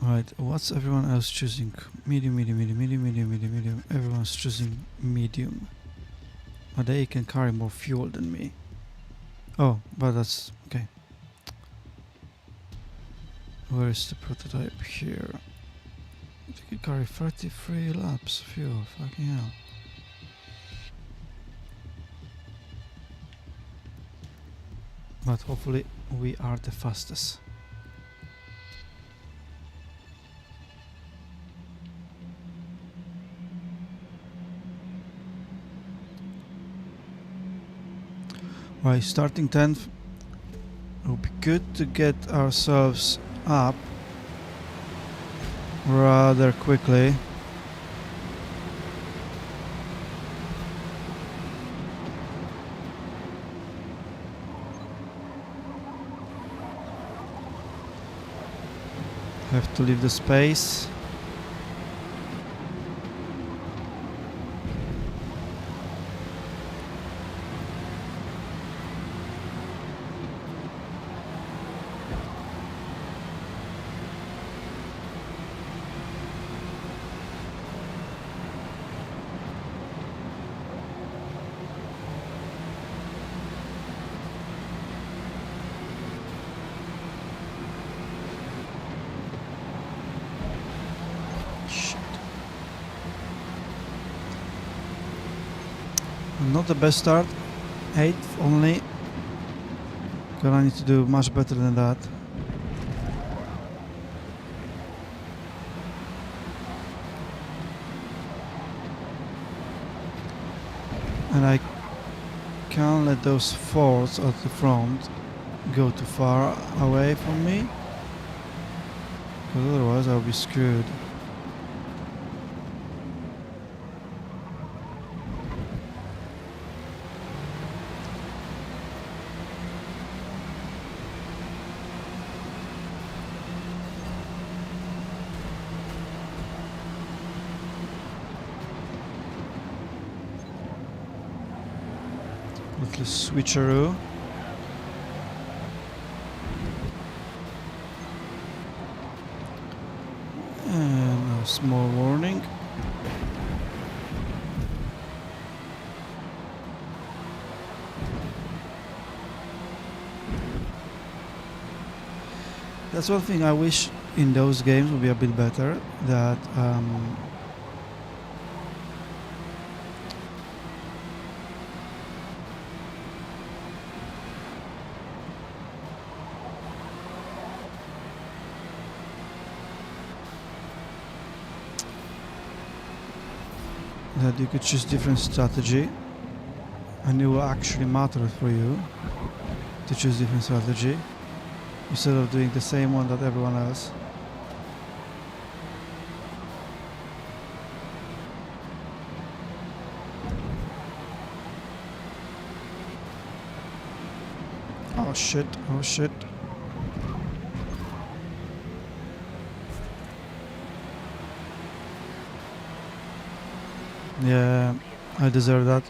Alright, what's everyone else choosing? Medium. Everyone's choosing medium. But they can carry more fuel than me. Oh, but that's okay. Where is the prototype? Here. You can carry 33 laps of fuel. Fucking hell. But hopefully we are the fastest. Right, starting 10th. It would be good to get ourselves up rather quickly. Have to leave the space. Not the best start. 8th only. Gonna need to do much better than that. And I can't let those Fords at the front go too far away from me, because otherwise I'll be screwed. little switcheroo. And a small warning. That's one thing I wish in those games would be a bit better, that that you could choose different strategy, and it will actually matter for you to choose different strategy instead of doing the same one that everyone else. Oh shit, oh shit. Yeah, I deserve that.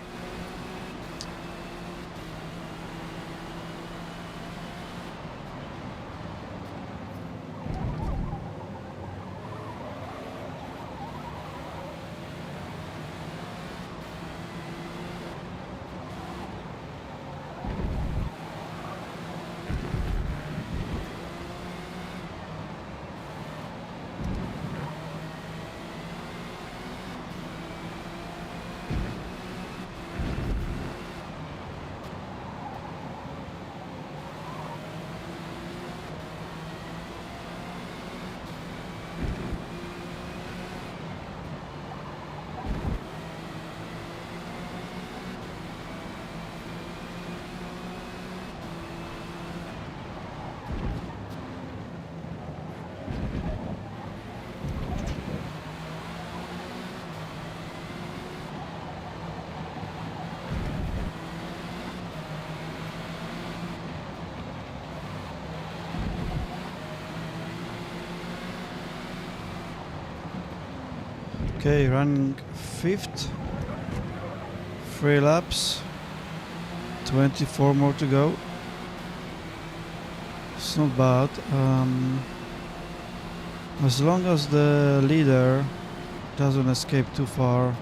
Okay, running 5th, 3 laps, 24 more to go. It's not bad. As long as the leader doesn't escape too far.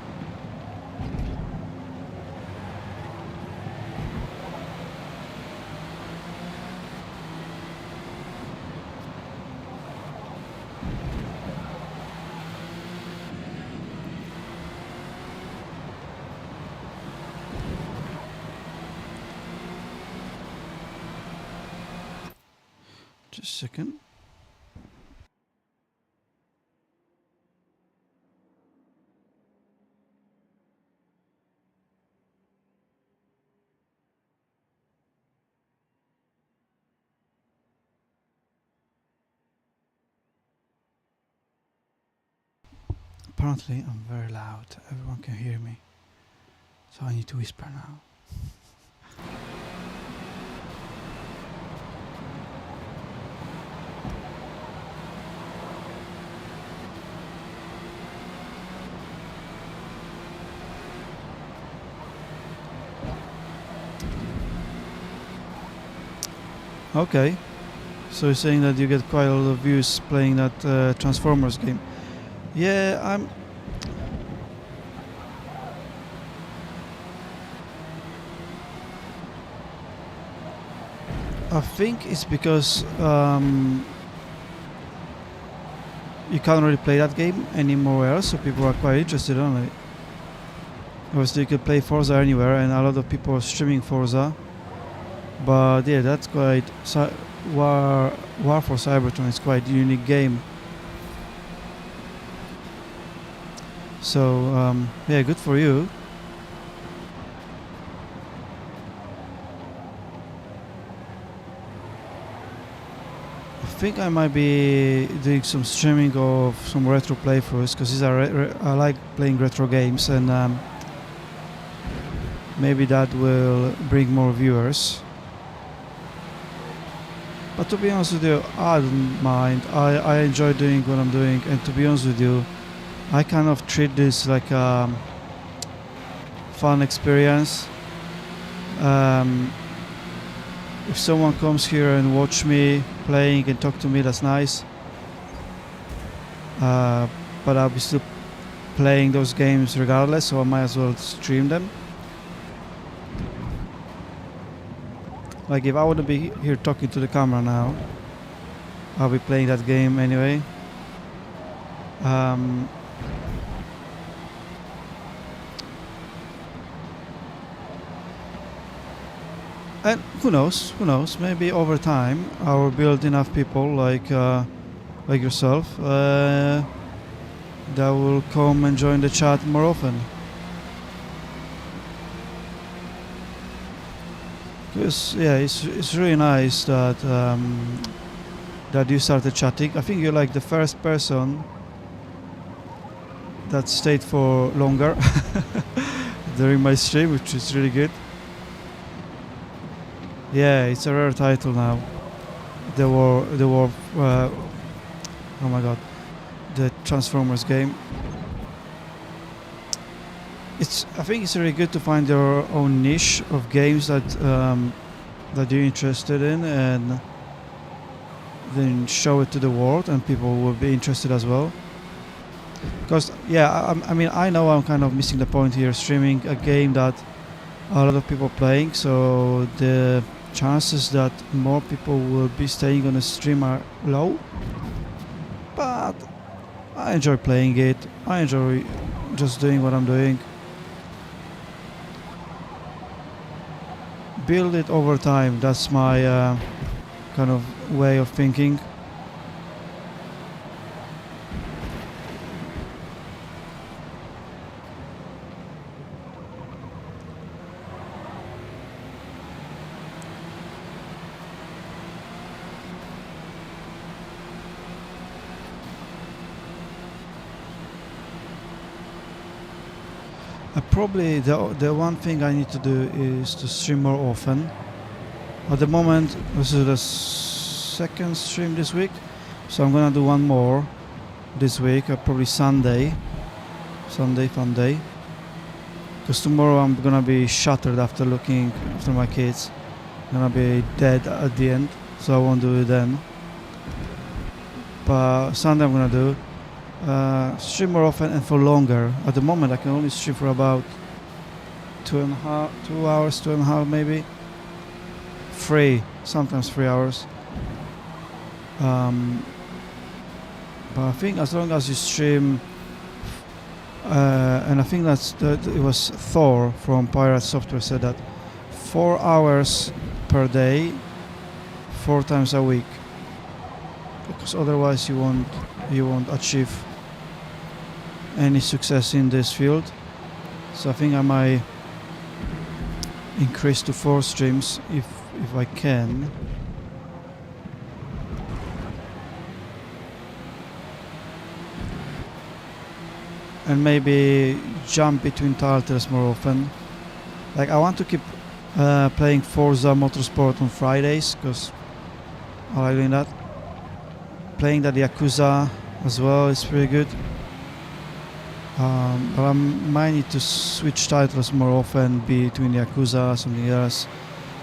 Just a second. Apparently I'm very loud. Everyone can hear me. So I need to whisper now. Okay, so you're saying that you get quite a lot of views playing that Transformers game. Yeah, I think it's because you can't really play that game anymore else, so people are quite interested on it. Obviously you could play Forza anywhere, and a lot of people are streaming Forza. But yeah, that's quite... War for Cybertron is quite a unique game. So yeah, good for you. I think I might be doing some streaming of some retro playthroughs, because I like playing retro games, and maybe that will bring more viewers. But to be honest with you, I don't mind. I enjoy doing what I'm doing, and to be honest with you, I kind of treat this like a fun experience. Um, if someone comes here and watch me playing and talk to me, that's nice. But I'll be still playing those games regardless, so I might as well stream them. Like if I wouldn't be here talking to the camera now, I'll be playing that game anyway. And who knows? Maybe over time I will build enough people like yourself that will come and join the chat more often. Because yeah, it's really nice that that you started chatting. I think you're like the first person that stayed for longer during my stream, which is really good. Yeah, it's a rare title now. The war. Oh my god, the Transformers game. I think it's really good to find your own niche of games that that you're interested in, and then show it to the world, and people will be interested as well. Because yeah, I mean, I know I'm kind of missing the point here, streaming a game that a lot of people playing, so the chances that more people will be staying on the stream are low. But I enjoy playing it. I enjoy just doing what I'm doing. Build it over time. That's my kind of way of thinking. Probably the one thing I need to do is to stream more often. At the moment, this is the second stream this week, so I'm gonna do one more this week, probably Sunday fun day. Because tomorrow I'm gonna be shattered after looking after my kids. I'm gonna be dead at the end, so I won't do it then. But Sunday I'm gonna do. Stream more often and for longer. At the moment I can only stream for about 2 hours, 2.5 maybe. Sometimes 3 hours. But I think as long as you stream, and I think it was Thor from Pirate Software said that 4 hours per day, 4 times a week, because otherwise you won't achieve any success in this field. So I think I might increase to 4 streams if I can. And maybe jump between titles more often. Like I want to keep playing Forza Motorsport on Fridays because I like doing that. Playing the Yakuza as well is pretty good. But I might need to switch titles more often between Yakuza, something else,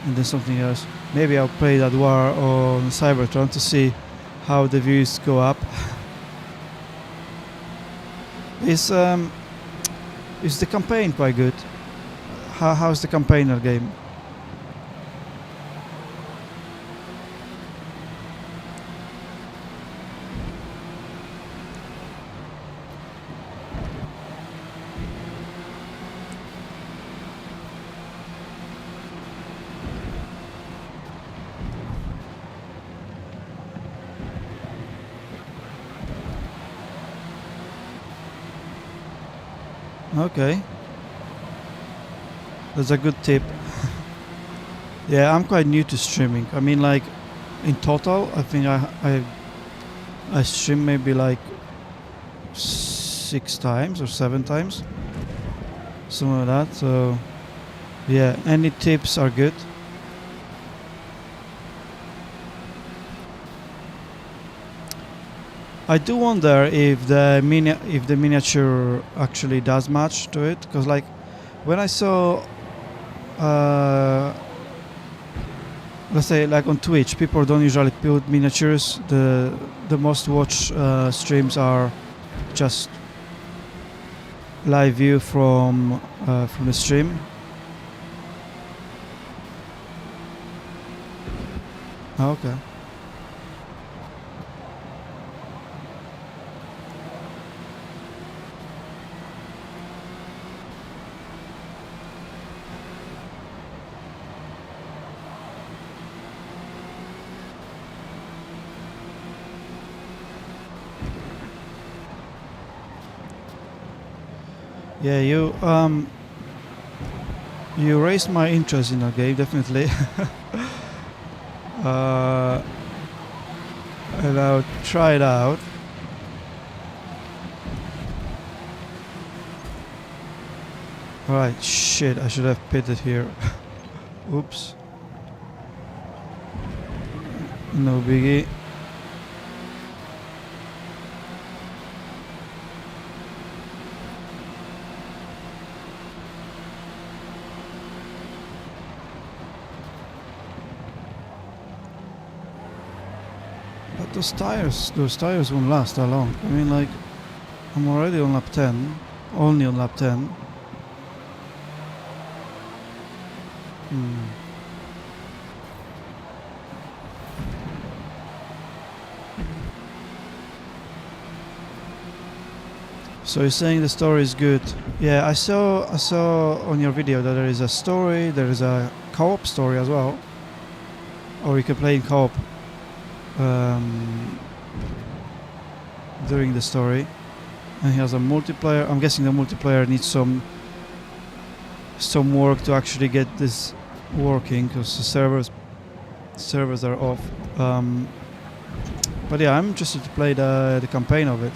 and then something else. Maybe I'll play that war on Cybertron to see how the views go up. Is the campaign quite good? How's the campaigner game? Okay, that's a good tip. Yeah, I'm quite new to streaming. I mean, like in total, I think I stream maybe like 6 times or 7 times, something like that. So yeah, any tips are good. I do wonder if the miniature actually does much to it, because like when I saw let's say like on Twitch, people don't usually build miniatures. The most watched streams are just live view from the stream. Okay. Yeah, you raised my interest in the game, definitely. And I'll try it out. Alright, shit, I should have pitted here. Oops. No biggie. But those tires won't last that long. I mean, like, I'm already on lap 10, only on lap 10. So you're saying the story is good? Yeah, I saw on your video that there is a story, there is a co-op story as well, or you can play in co-op during the story. And he has a multiplayer. I'm guessing the multiplayer needs some work to actually get this working because the servers are off. But yeah, I'm interested to play the campaign of it.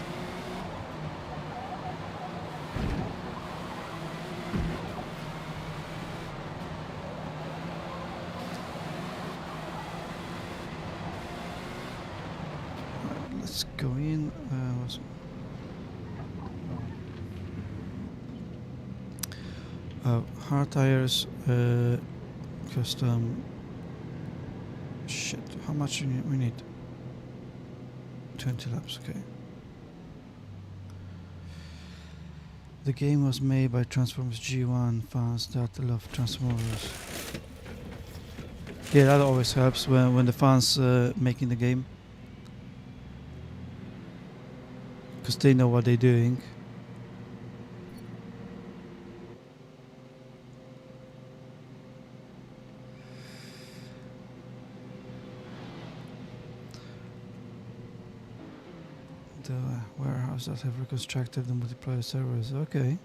Let's go in. Hard tires, custom. Shit, how much we need? 20 laps, okay. The game was made by Transformers G1 fans that love Transformers. Yeah, that always helps when the fans making the game, because they know what they're doing. The warehouse that have reconstructed the multiplayer servers. Okay,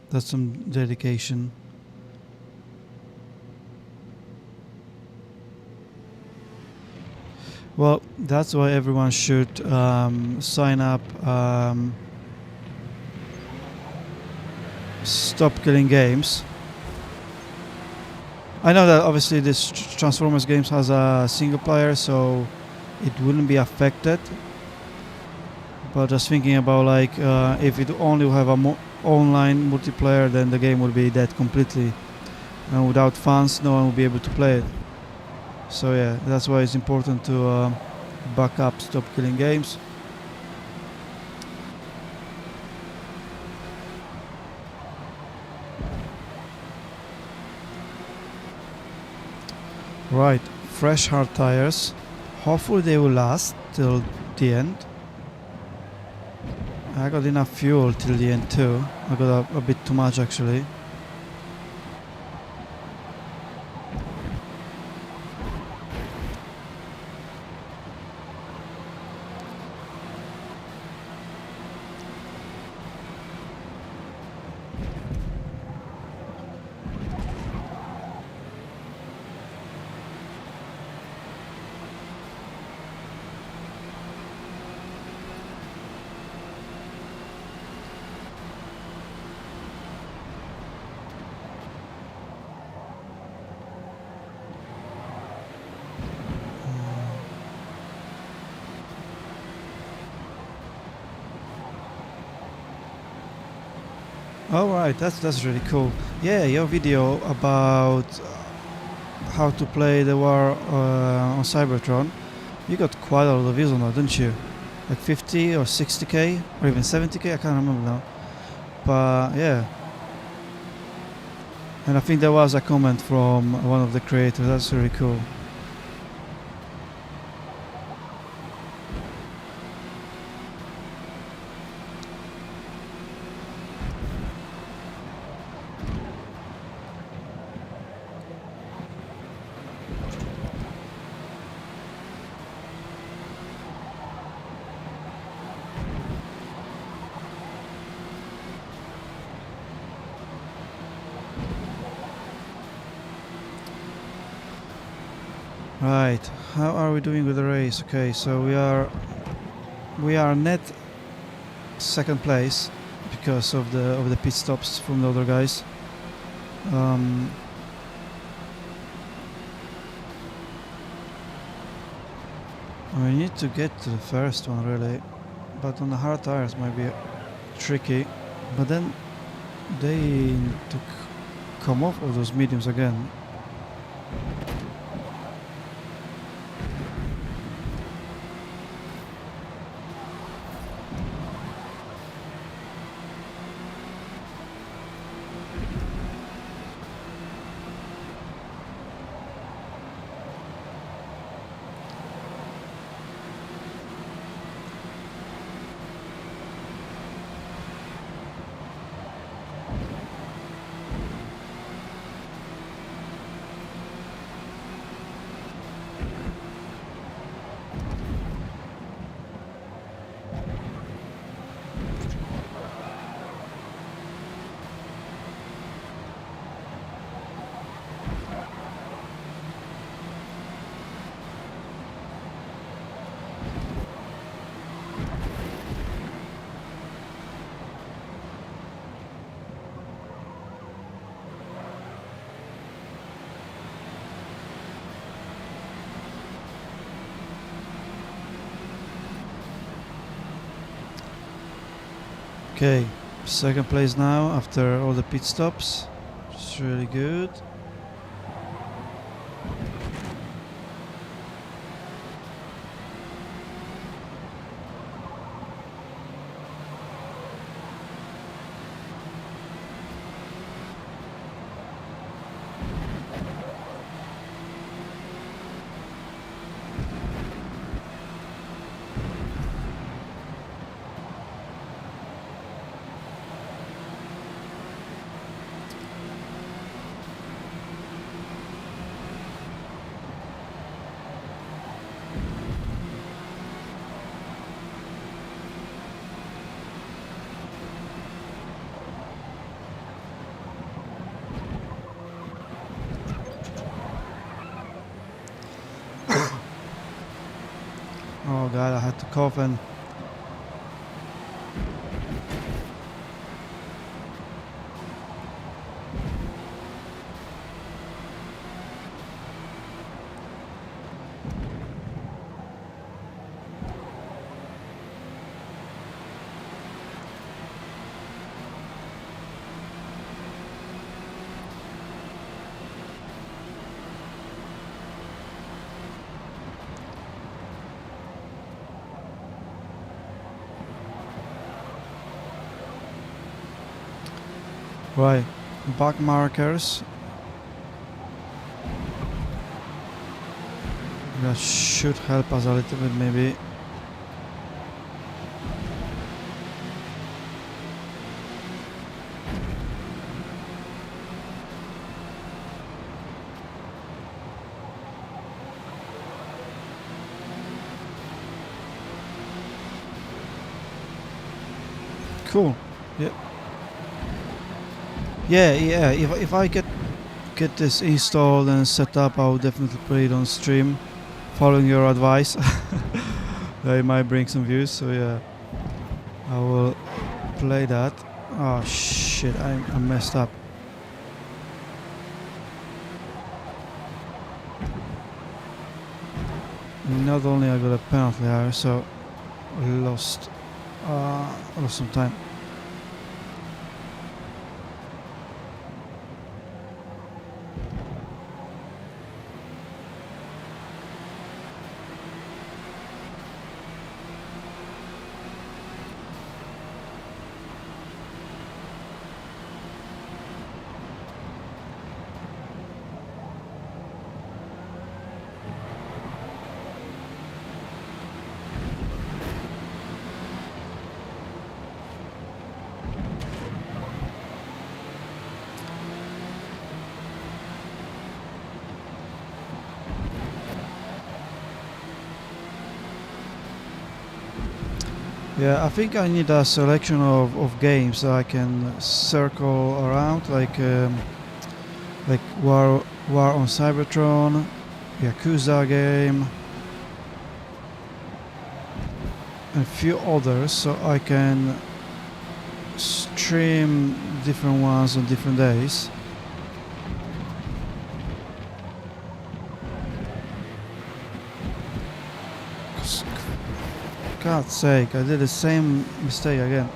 that's some dedication. Well, that's why everyone should sign up. Stop Killing Games. I know that obviously this Transformers games has a single player, so it wouldn't be affected. But just thinking about like if it only have a online multiplayer, then the game would be dead completely, and without fans, no one will be able to play it. So yeah, that's why it's important to back up Stop Killing Games. Right, fresh hard tires. Hopefully they will last till the end. I got enough fuel till the end too. I got a bit too much actually. All right, that's really cool. Yeah, your video about how to play the war on Cybertron, you got quite a lot of views on that, didn't you? Like 50 or 60k or even 70k, I can't remember now. But yeah, and I think there was a comment from one of the creators. That's really cool. Right, how are we doing with the race? Okay, so we are net second place because of the pit stops from the other guys. We need to get to the first one really, but on the hard tires might be tricky. But then they need to come off of those mediums again. Okay, second place now after all the pit stops. It's really good. Oh god, I had to cough and right, back markers. That should help us a little bit maybe. Cool. Yeah. Yeah. If I get this installed and set up, I'll definitely put it on stream, following your advice. It might bring some views. So yeah, I will play that. Oh shit! I messed up. Not only I got a penalty, I also lost some time. Yeah, I think I need a selection of games that I can circle around, like War on Cybertron, Yakuza game, and a few others, so I can stream different ones on different days. God's sake, I did the same mistake again.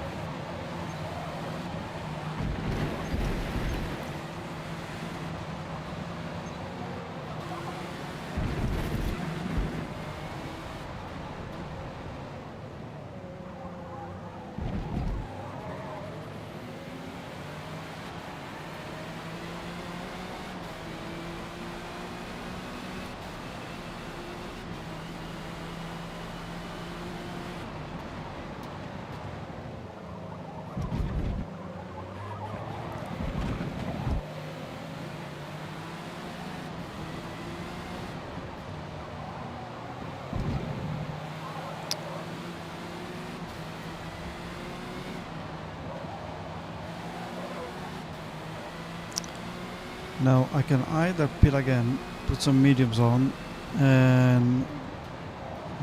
Now I can either pit again, put some mediums on, and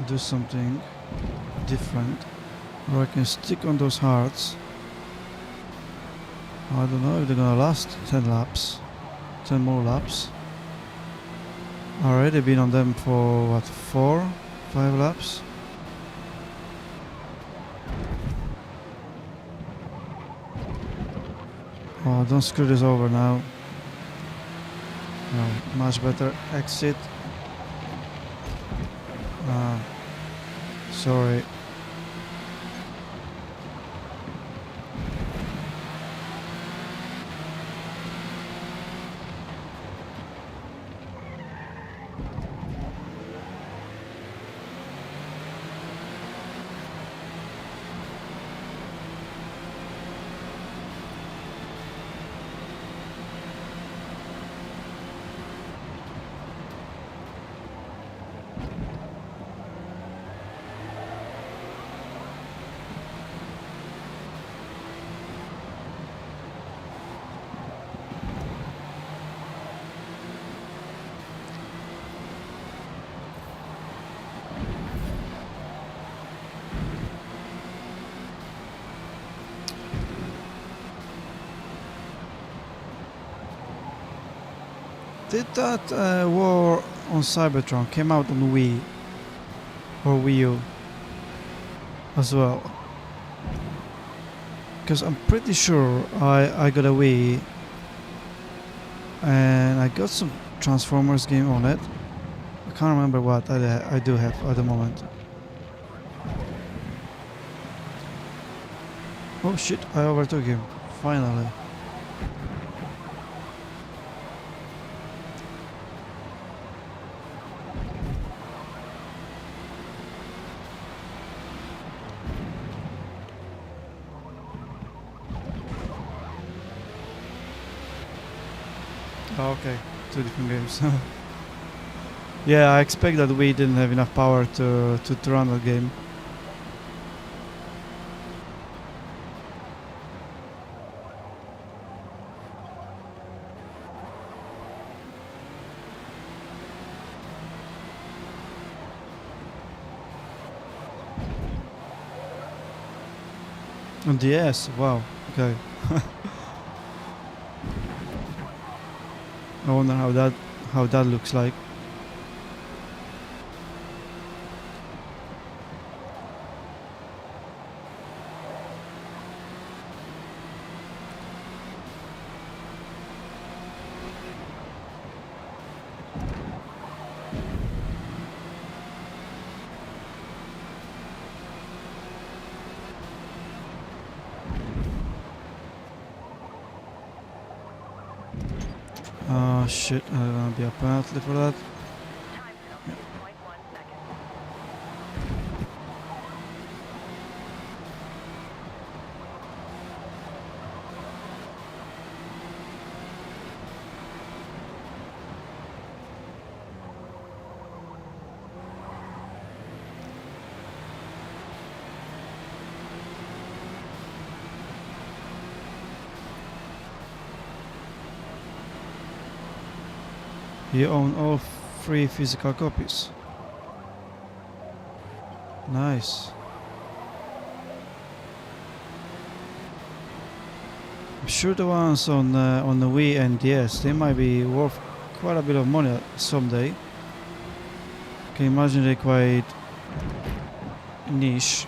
do something different, or I can stick on those hearts. I don't know if they're gonna last 10 laps, 10 more laps. Already been on them for what, 4, 5 laps? Oh, don't screw this over now. No, much better exit. Sorry. Did that War on Cybertron came out on Wii or Wii U as well? Because I'm pretty sure I got a Wii and I got some Transformers game on it. I can't remember what I do have at the moment. Oh shit, I overtook him. Finally. Oh, okay, 2 different games. Yeah, I expect that we didn't have enough power to run that game. On DS, wow, okay. I wonder how that looks like. Oh shit, there's gonna be a penalty for that. You own all 3 physical copies. Nice. I'm sure the ones on the Wii and DS, they might be worth quite a bit of money someday. Can you imagine they're quite niche.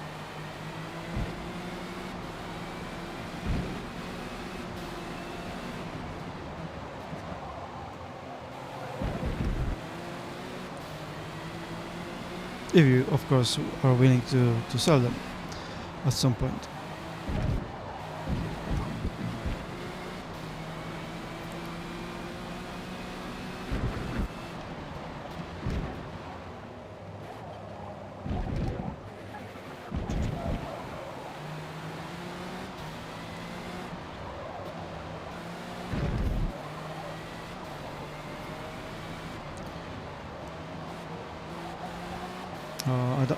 If you, of course, are willing to sell them at some point.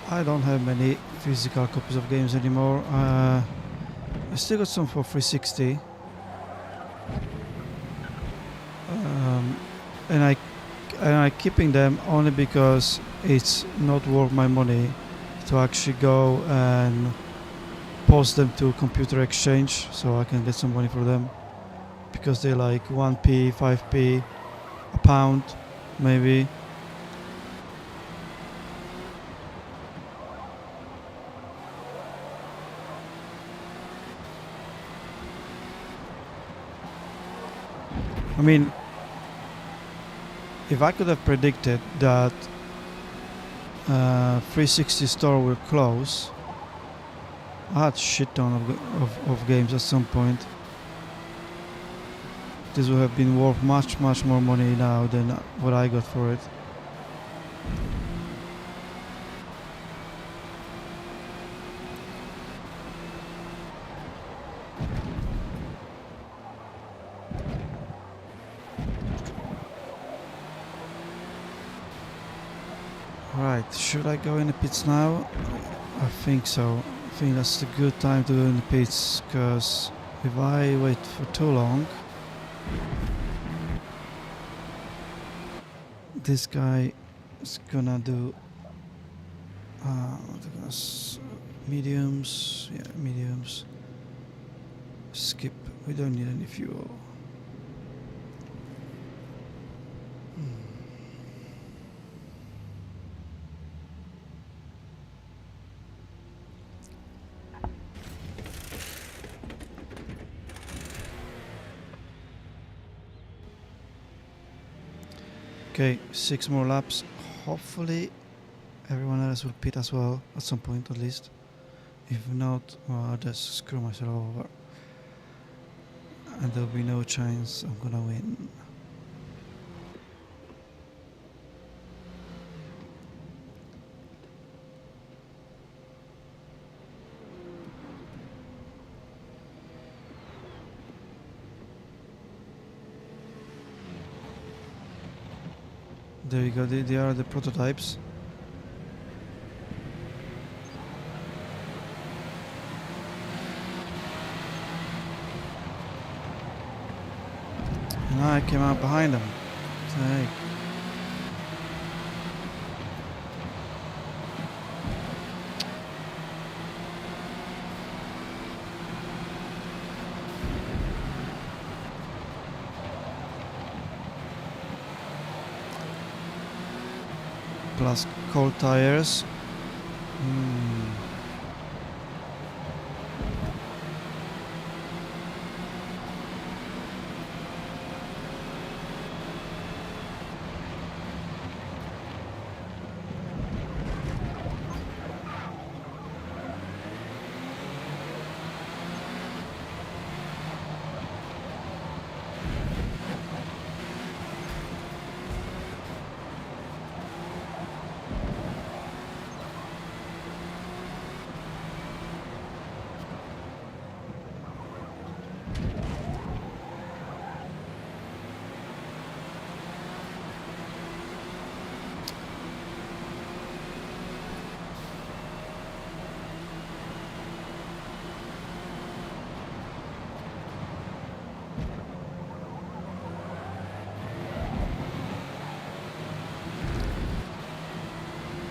I don't have many physical copies of games anymore. I still got some for 360. And I keeping them only because it's not worth my money to actually go and post them to computer exchange so I can get some money for them, because they're like 1p, 5p, a pound maybe. I mean, if I could have predicted that 360 store will close, I had shit ton of games at some point. This would have been worth much more money now than what I got for it. Right, should I go in the pits now? I think so. I think that's a good time to go in the pits, because if I wait for too long, this guy is gonna do mediums. Yeah, mediums. Skip. We don't need any fuel. Okay, 6 more laps. Hopefully everyone else will pit as well at some point at least. If not, well, I'll just screw myself over. And there'll be no chance I'm gonna win. There you go, they are the prototypes. And I came out behind them. Take. Plus cold tires.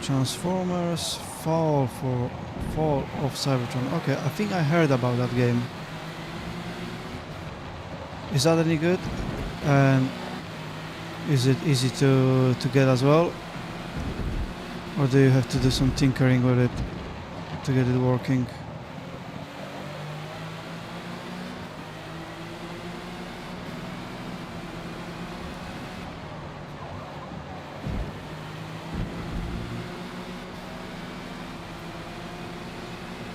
Transformers Fall of Cybertron. Okay, I think I heard about that game. Is that any good? And is it easy to get as well? Or do you have to do some tinkering with it to get it working?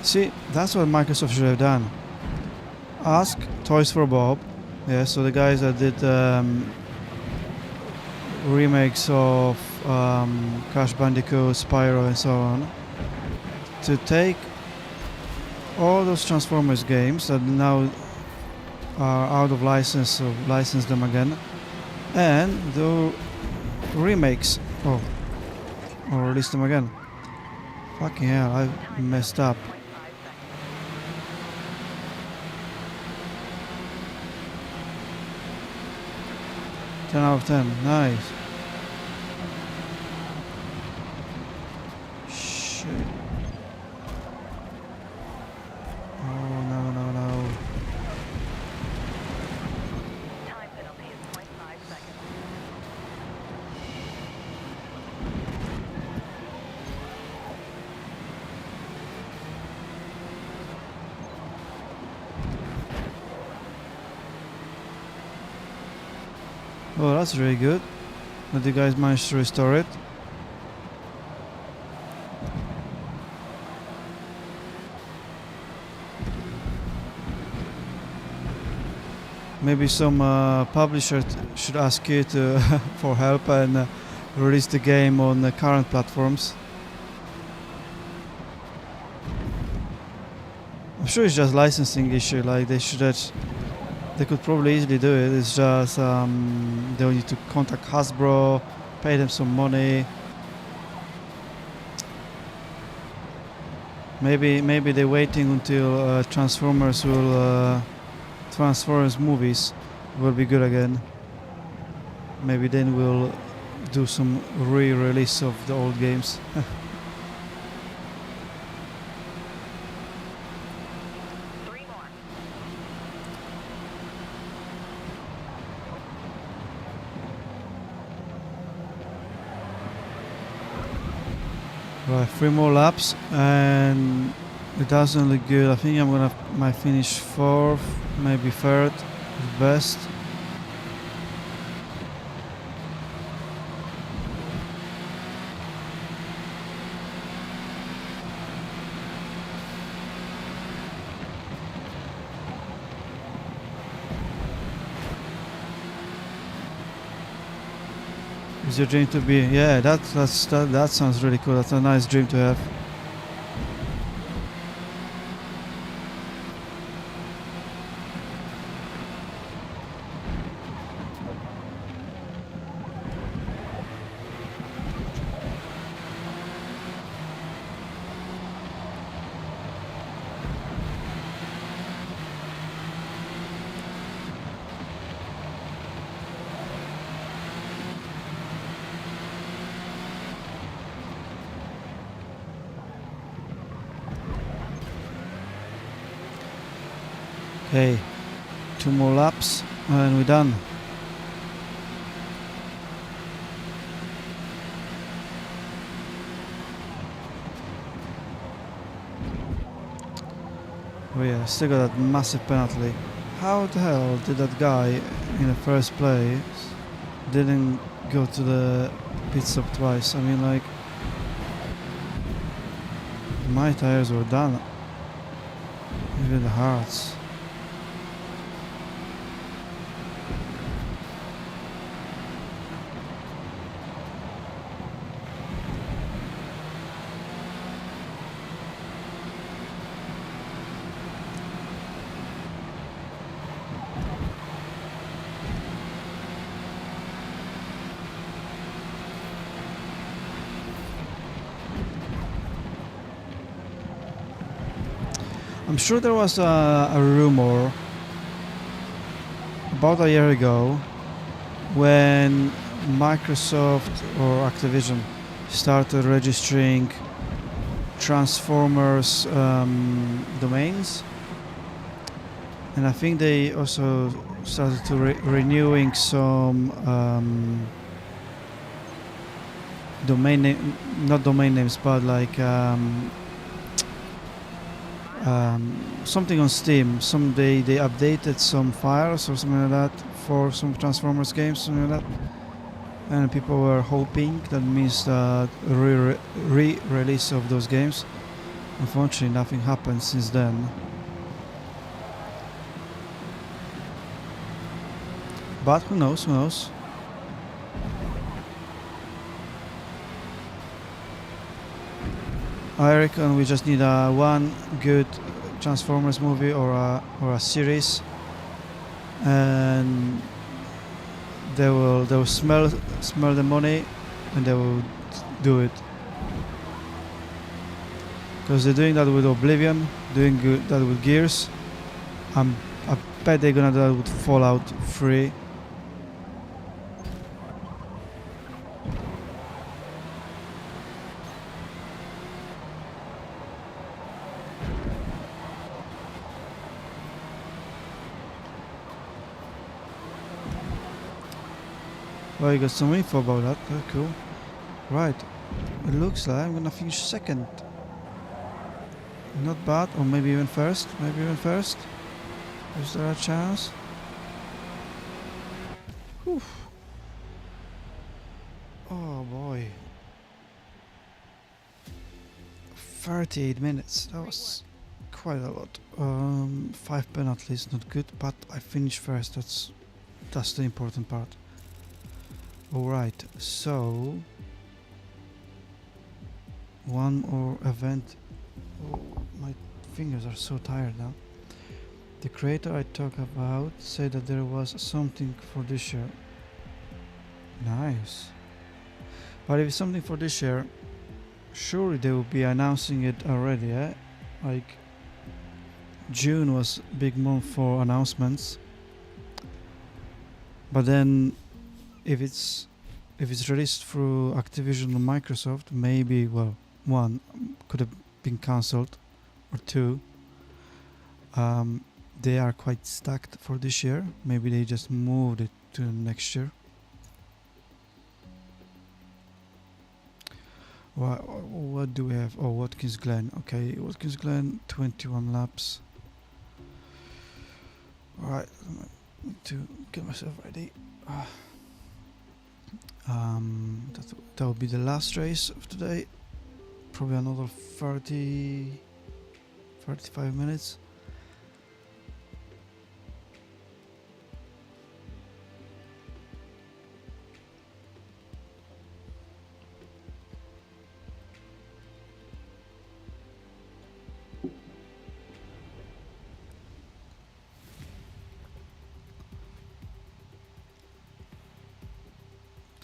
See, that's what Microsoft should have done. Ask Toys for Bob, yeah, so the guys that did remakes of Crash Bandicoot, Spyro and so on, to take all those Transformers games that now are out of license, so license them again, and do remakes, or release them again. Fucking hell, I messed up. 10 out of 10, nice. Shit. Oh no, no, no. Time penalty is 0.5 seconds. Oh, that's really good that you guys managed to restore it. Maybe some publisher should ask you to for help and release the game on the current platforms. I'm sure it's just licensing issue. Like they could probably easily do it. It's just they'll need to contact Hasbro, pay them some money. Maybe they're waiting until Transformers movies will be good again. Maybe then we'll do some re-release of the old games. 3 more. Right, 3 more laps and it doesn't look good. I think I'm gonna might finish 4th, maybe 3rd at best. Is your dream to be? Yeah, that sounds really cool. That's a nice dream to have. Okay, 2 more laps and we're done. Oh yeah, still got that massive penalty. How the hell did that guy in the first place didn't go to the pit stop twice? I mean, like, my tires were done. Even the hearts. I'm sure there was a rumor about a year ago when Microsoft or Activision started registering Transformers domains, and I think they also started to renewing some domain name, not domain names, but like something on Steam. Some they updated some files or something like that for some Transformers games, something like that. And people were hoping that means that re-release of those games. Unfortunately, nothing happened since then. But who knows? Who knows? I reckon we just need one good Transformers movie or a series, and they will smell the money, and they will do it. Because they're doing that with Oblivion, doing that with Gears. I bet they're gonna do that with Fallout 3. Well, you got some info about that. Okay, cool. Right. It looks like I'm gonna finish second. Not bad, or maybe even first. Maybe even first. Is there a chance? Whew. Oh boy. 38 minutes. That was quite a lot. 5 penalties, not good, but I finished first. That's the important part. Alright, so one more event. Oh, my fingers are so tired now. The creator I talk about said that there was something for this year. Nice. But if it's something for this year, surely they will be announcing it already, eh? Like June was a big month for announcements. But then if it's released through Activision or Microsoft, maybe, well, one could have been cancelled, or two, they are quite stacked for this year. Maybe they just moved it to next year. What do we have? Oh, Watkins Glen. Okay, Watkins Glen, 21 laps. Alright, I need to get myself ready. That will be the last race of today. Probably another 35 minutes.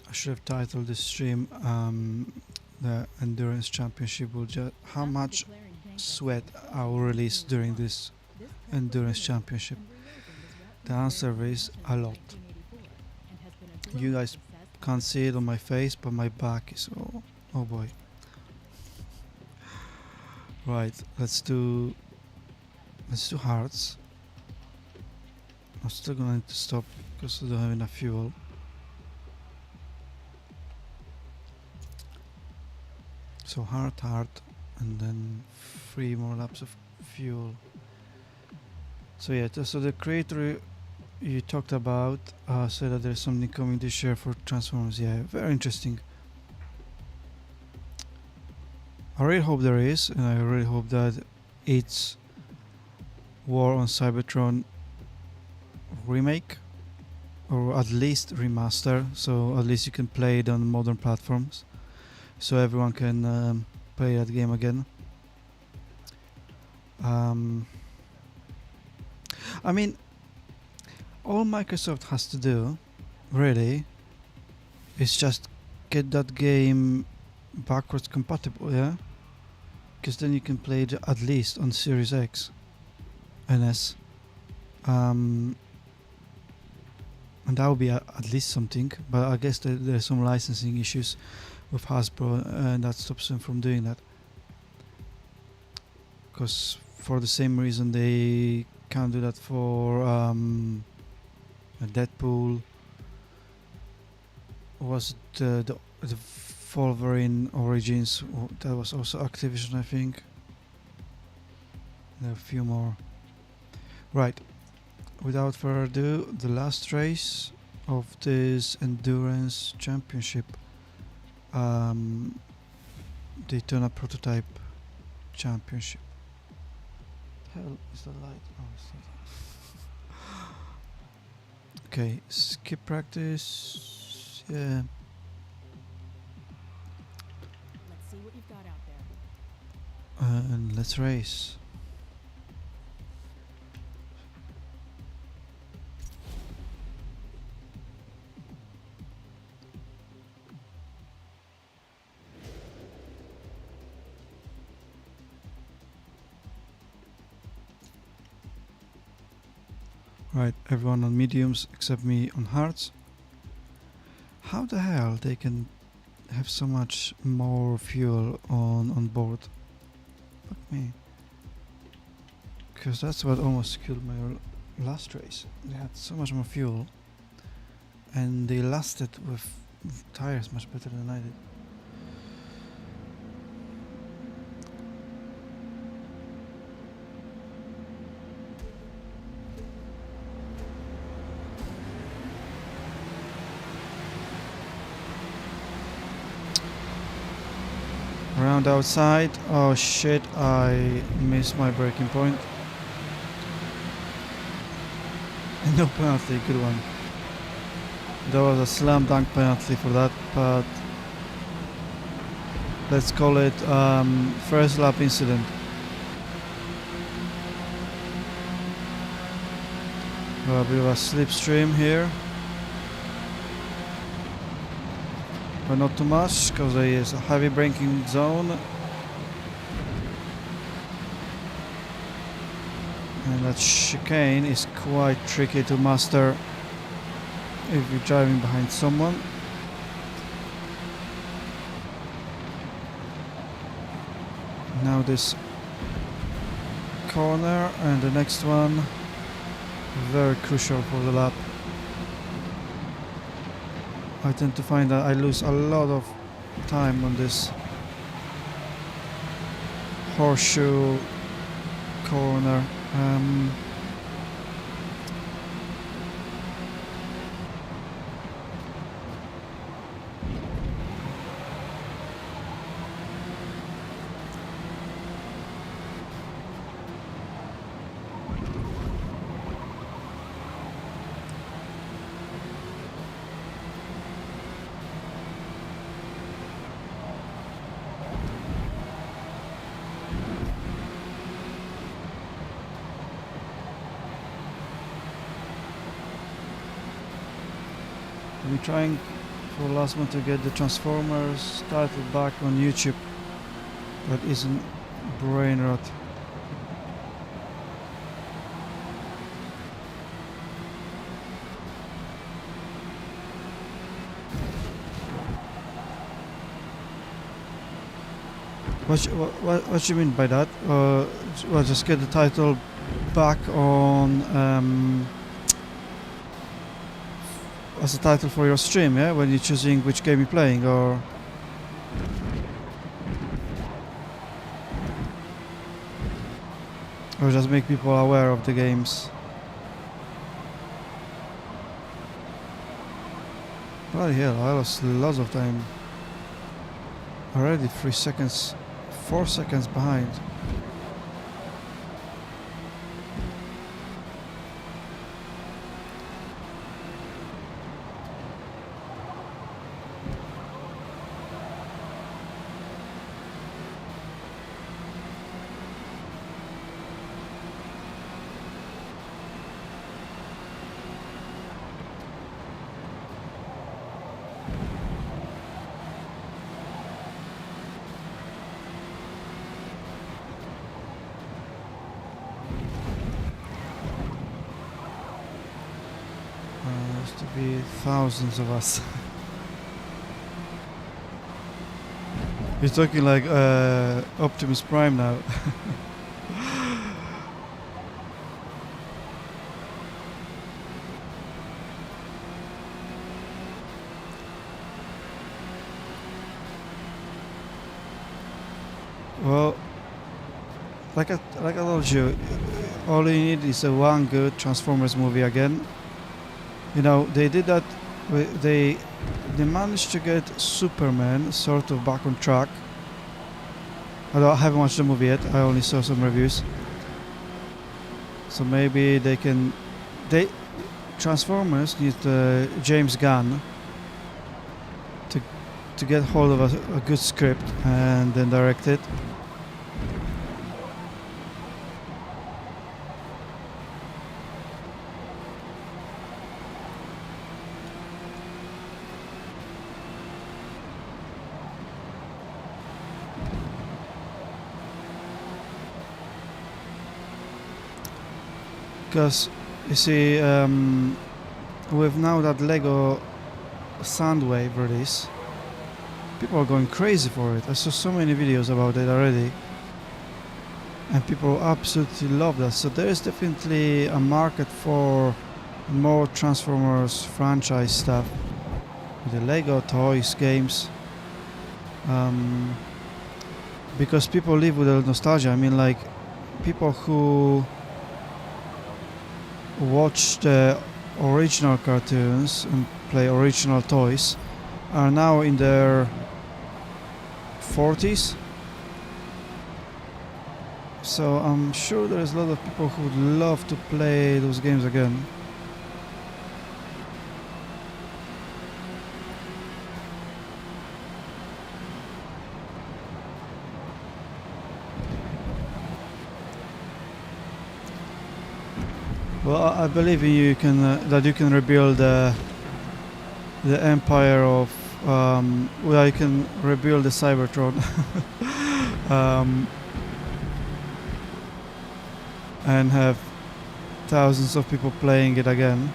I should have titled this stream the Endurance Championship will just how much sweat I will release during this Endurance Championship. The answer is a lot. You guys can't see it on my face, but my back is oh boy. Right, let's do hearts. I'm still gonna need to stop because I don't have enough fuel. So hard, and then 3 more laps of fuel. So yeah, so the creator you talked about said that there's something coming this year for Transformers. Yeah, very interesting. I really hope there is, and I really hope that it's War on Cybertron remake, or at least remaster, so at least you can play it on modern platforms, so everyone can play that game again. I mean, all Microsoft has to do, really, is just get that game backwards compatible, yeah? Because then you can play it at least on Series X and S. And that would be at least something, but I guess there's some licensing issues with Hasbro, and that stops them from doing that. Because for the same reason they can't do that for Deadpool. Was the Wolverine Origins, that was also Activision, I think. There are a few more. Right, without further ado, the last race of this Endurance Championship, Daytona Prototype Championship. Hell is the light? Oh, it's not. Okay, skip practice. Yeah. Let's see what you've got out there. And let's race. Right, everyone on mediums except me on hards. How the hell they can have so much more fuel on board? Fuck me. Because that's what almost killed my last race. They had so much more fuel, and they lasted with tires much better than I did. Around outside. Oh shit, I missed my braking point. No penalty, good one. There was a slam dunk penalty for that, but let's call it first lap incident. A bit of a slipstream here, but not too much because there is a heavy braking zone, and that chicane is quite tricky to master if you're driving behind someone. Now this corner and the next one, very crucial for the lap. I tend to find that I lose a lot of time on this horseshoe corner. I'm trying for last month to get the Transformers title back on YouTube, but isn't brain rot. What you mean by that? Well, just get the title back on as a title for your stream, yeah? When you're choosing which game you're playing, or just make people aware of the games. Bloody hell, I lost lots of time. Already 3 seconds, 4 seconds behind. There's to be thousands of us. You're talking like Optimus Prime now. Well, like I told you, all you need is a one good Transformers movie again. You know, they did that. They managed to get Superman sort of back on track. Although I haven't watched the movie yet, I only saw some reviews. So maybe they can. They Transformers need James Gunn to get hold of a good script and then direct it. Because you see, with now that Lego Soundwave release, people are going crazy for it. I saw so many videos about it already, and people absolutely love that. So there is definitely a market for more Transformers franchise stuff, with the Lego toys, games, because people live with the nostalgia. I mean, like people who watch the original cartoons and play original toys are now in their 40s, so I'm sure there's a lot of people who would love to play those games again. Well, I believe in you can that you can rebuild the empire of well, you can rebuild the Cybertron. And have thousands of people playing it again.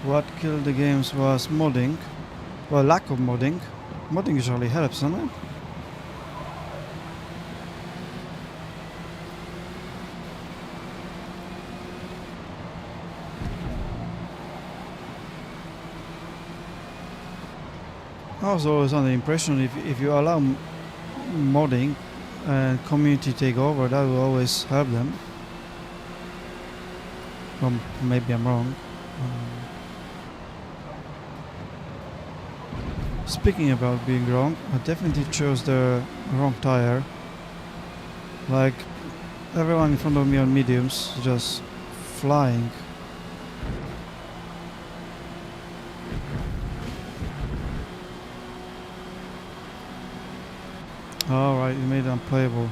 What killed the games was modding. Well, lack of modding. Modding usually helps, doesn't it? I was always under the impression if you allow modding and community takeover, that will always help them. Well, maybe I'm wrong. Speaking about being wrong, I definitely chose the wrong tire. Like everyone in front of me on mediums, just flying. Alright, you made it unplayable.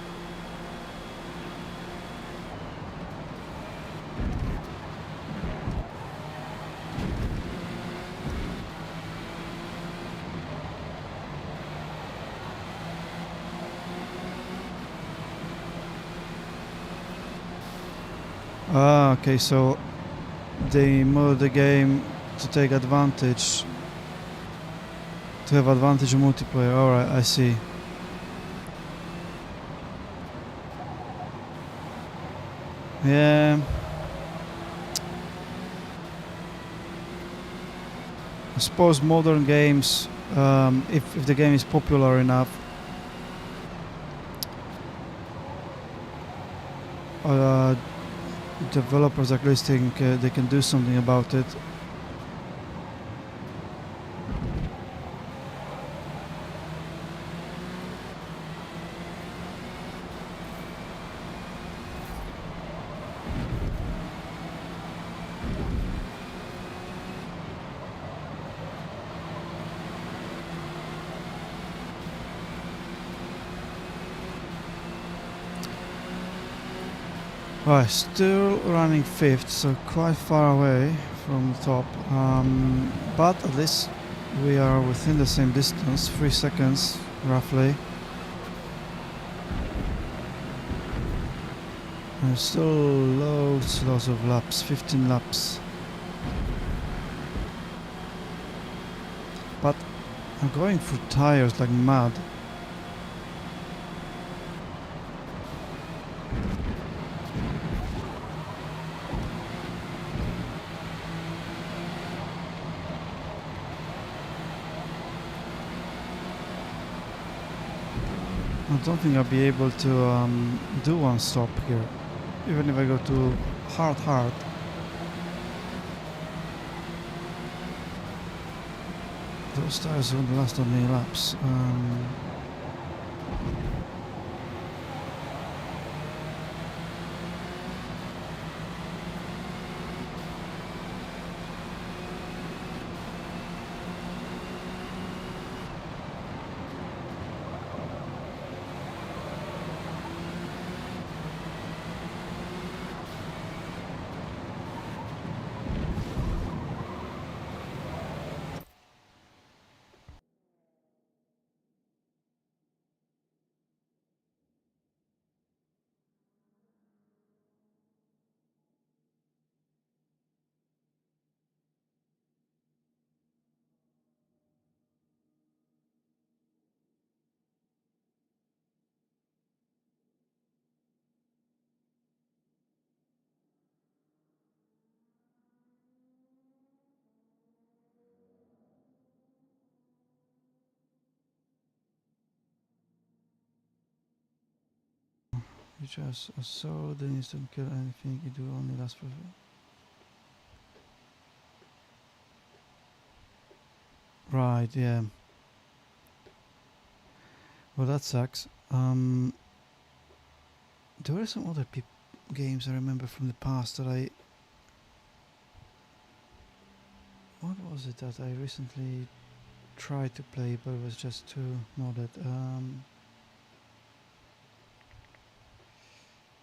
Ah, okay, so they mod the game to take advantage, to have advantage of multiplayer. Alright, I see. Yeah. I suppose modern games, if the game is popular enough, developers at least think they can do something about it. Right, still running 5th, so quite far away from the top. But at least we are within the same distance, 3 seconds roughly. And still loads of laps, 15 laps. But I'm going through tires like mad. I don't think I'll be able to do one stop here, even if I go to hard. Those tires won't last on many laps. Which I saw the instant kill anything, it will only last for... Right, yeah. Well, that sucks. There were some other games I remember from the past that I... What was it that I recently tried to play, but it was just too modded?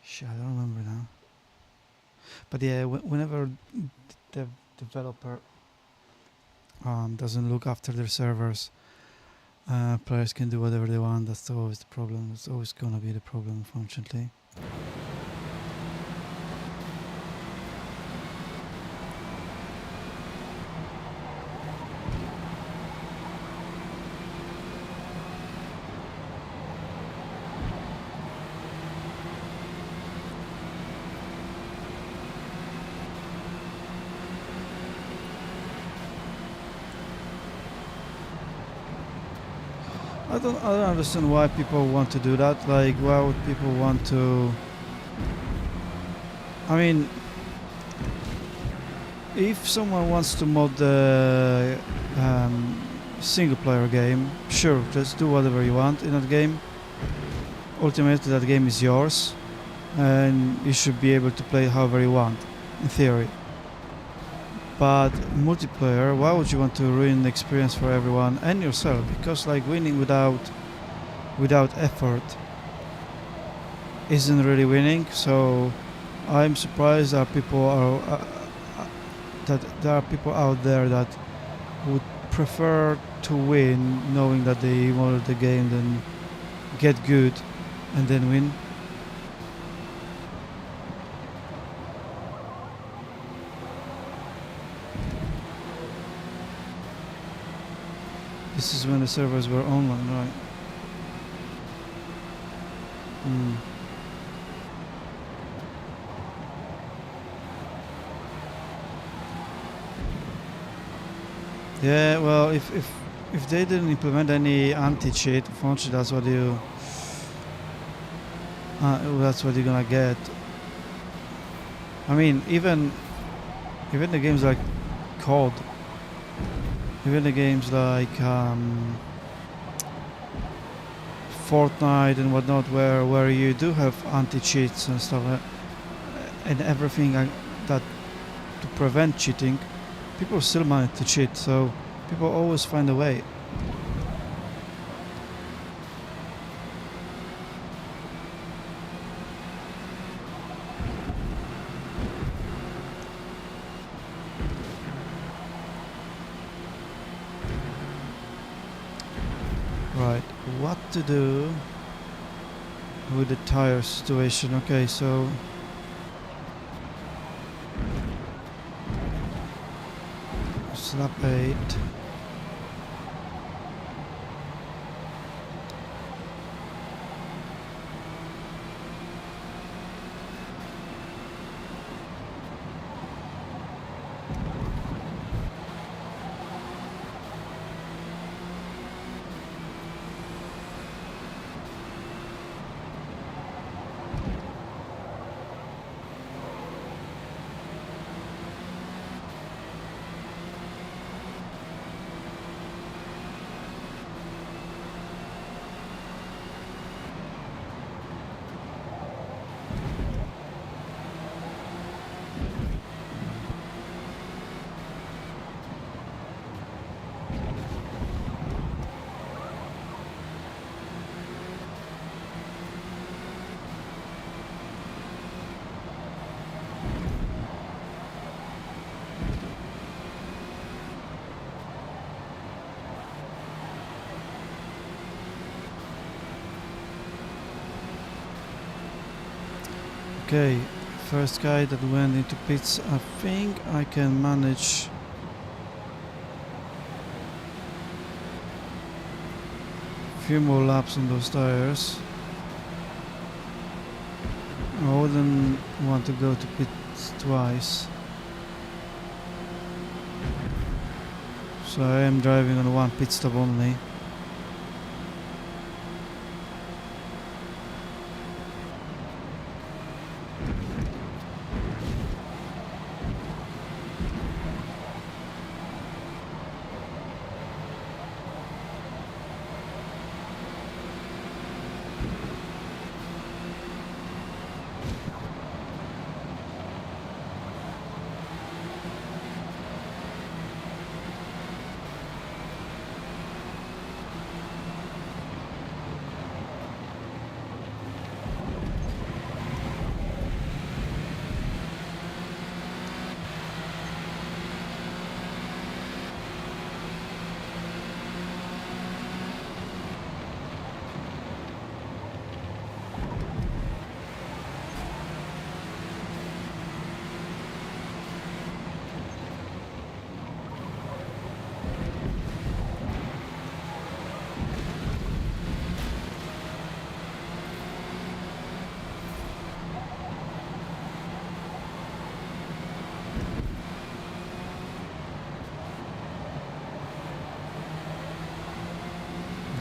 Shit, I don't remember now. But yeah, whenever the developer doesn't look after their servers, players can do whatever they want. That's always the problem. It's always gonna be the problem, unfortunately. I don't understand why people want to do that. Like, why would people want to... I mean, if someone wants to mod the single player game, sure, just do whatever you want in that game. Ultimately, that game is yours, and you should be able to play however you want, in theory. But multiplayer, why would you want to ruin the experience for everyone and yourself? Because like winning without effort isn't really winning. So I'm surprised that there are people out there that would prefer to win knowing that they modded the game than get good and then win. This is when the servers were online, right? Yeah, well, if they didn't implement any anti-cheat, unfortunately, that's what you're gonna get. I mean, even the games like COD, even the games like Fortnite and whatnot, where you do have anti-cheats and stuff, and everything that to prevent cheating, people still manage to cheat. So people always find a way. Right, what to do with the tire situation? Okay, so slap 8. Okay, first guy that went into pits. I think I can manage a few more laps on those tires. I wouldn't want to go to pits twice. So I am driving on one pit stop only.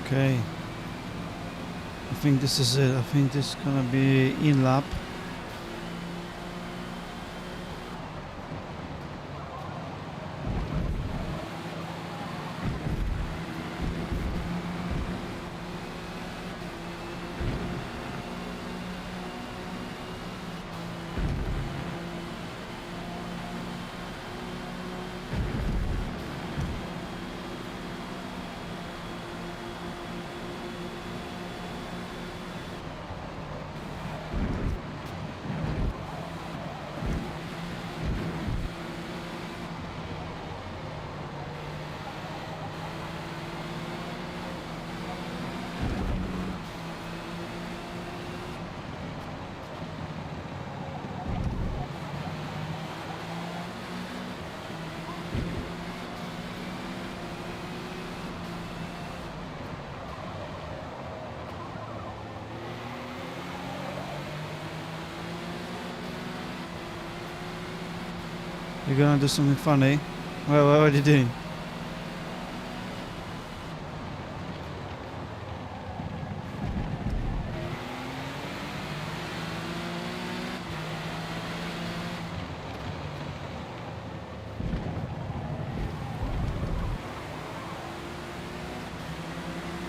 Okay. I think this is it. I think this is gonna be in lap. You're gonna do something funny. Well, what are you doing?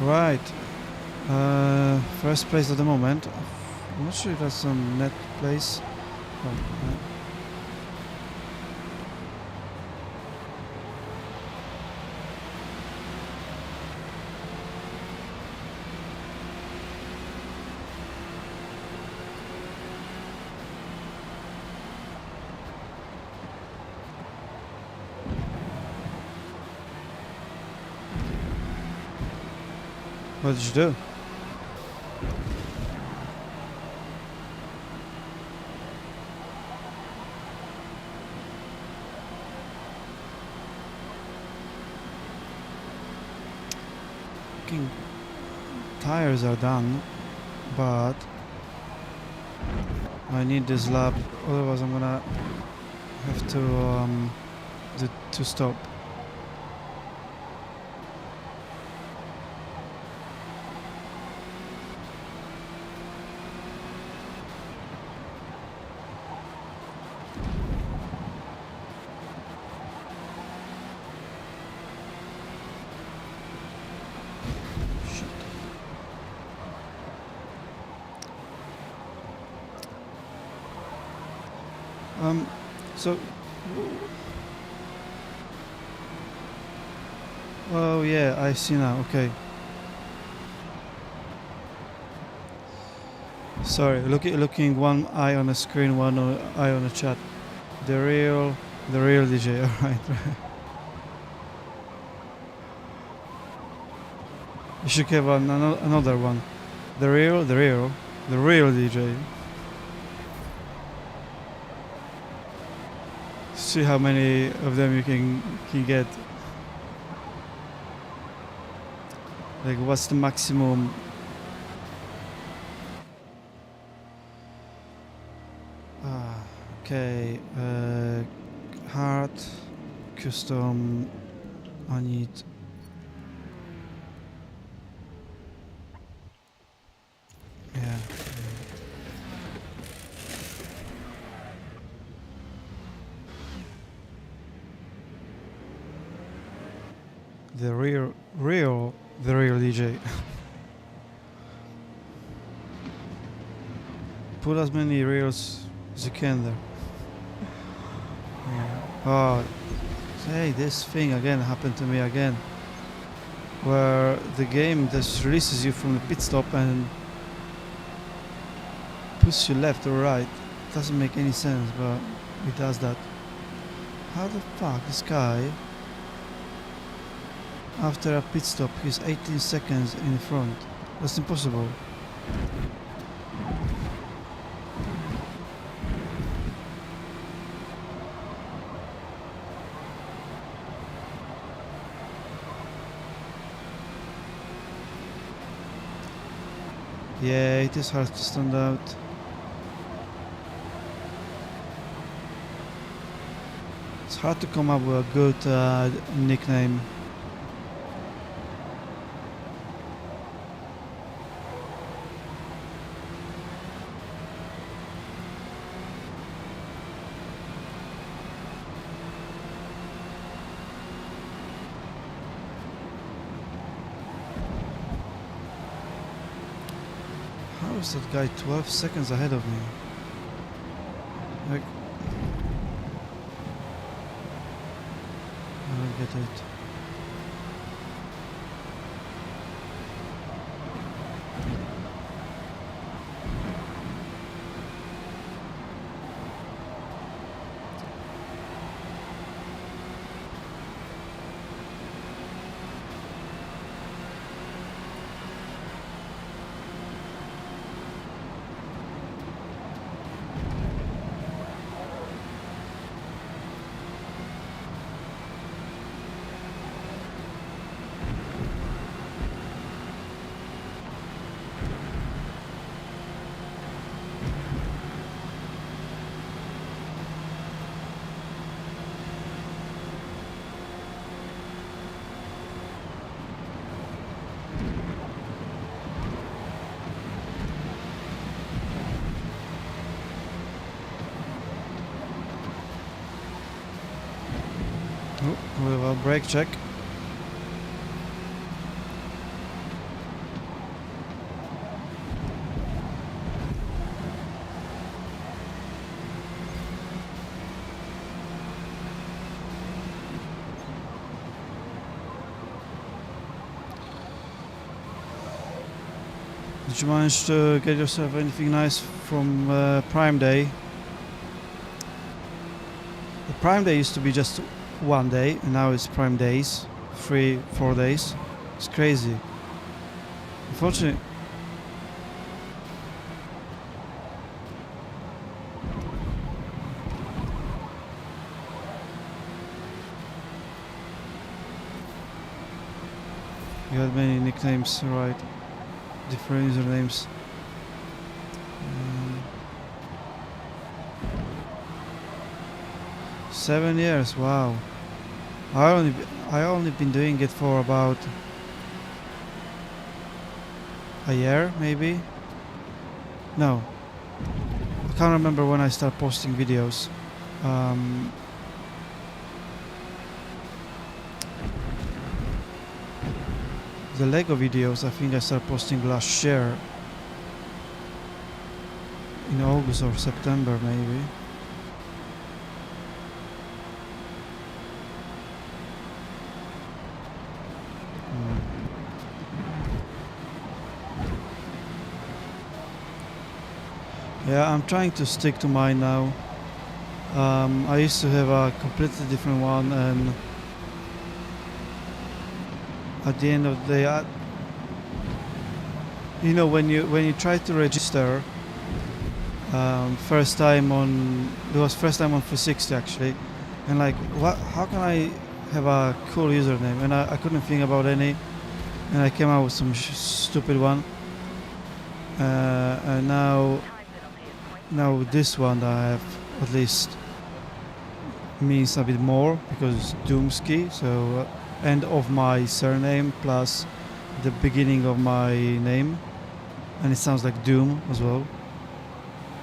Right. First place at the moment. I'm not sure if that's some net place. Oh, What did you do? Fucking tires are done, but I need this lap, otherwise I'm gonna have to stop. Shit. So oh yeah, I see now. Okay. Sorry, looking one eye on the screen, one eye on the chat. The real DJ. All right. You should have another one. The real DJ. See how many of them you can get. Like, what's the maximum? Okay. Hard, custom. I need. Yeah. The real DJ. Put as many reels as you can there. Yeah. Oh, hey, this thing again happened to me again, where the game just releases you from the pit stop and puts you left or right. Doesn't make any sense, but it does that. How the fuck this guy, after a pit stop, he's 18 seconds in front? That's impossible. Yeah, it is hard to stand out. It's hard to come up with a good nickname. How is that guy 12 seconds ahead of me? Like, I don't get it. Oh, with a brake check. Did you manage to get yourself anything nice from Prime Day? The Prime Day used to be just one day, and now it's Prime Days, 3-4 days. It's crazy. Unfortunately, you had many nicknames, right? Different usernames. Um, 7 years, wow. I only been doing it for about a year, maybe. No, I can't remember when I start posting videos. Um, the Lego videos, I think I started posting last year in August or September, maybe. Mm. Yeah, I'm trying to stick to mine now. I used to have a completely different one, and at the end of the day, when you try to register, first time on it was first time on 360 actually, and like what? How can I have a cool username? And I couldn't think about any, and I came out with some stupid one. And now Time penalty is now this one that I have at least means a bit more because it's Doomski, so end of my surname plus the beginning of my name, and it sounds like Doom as well.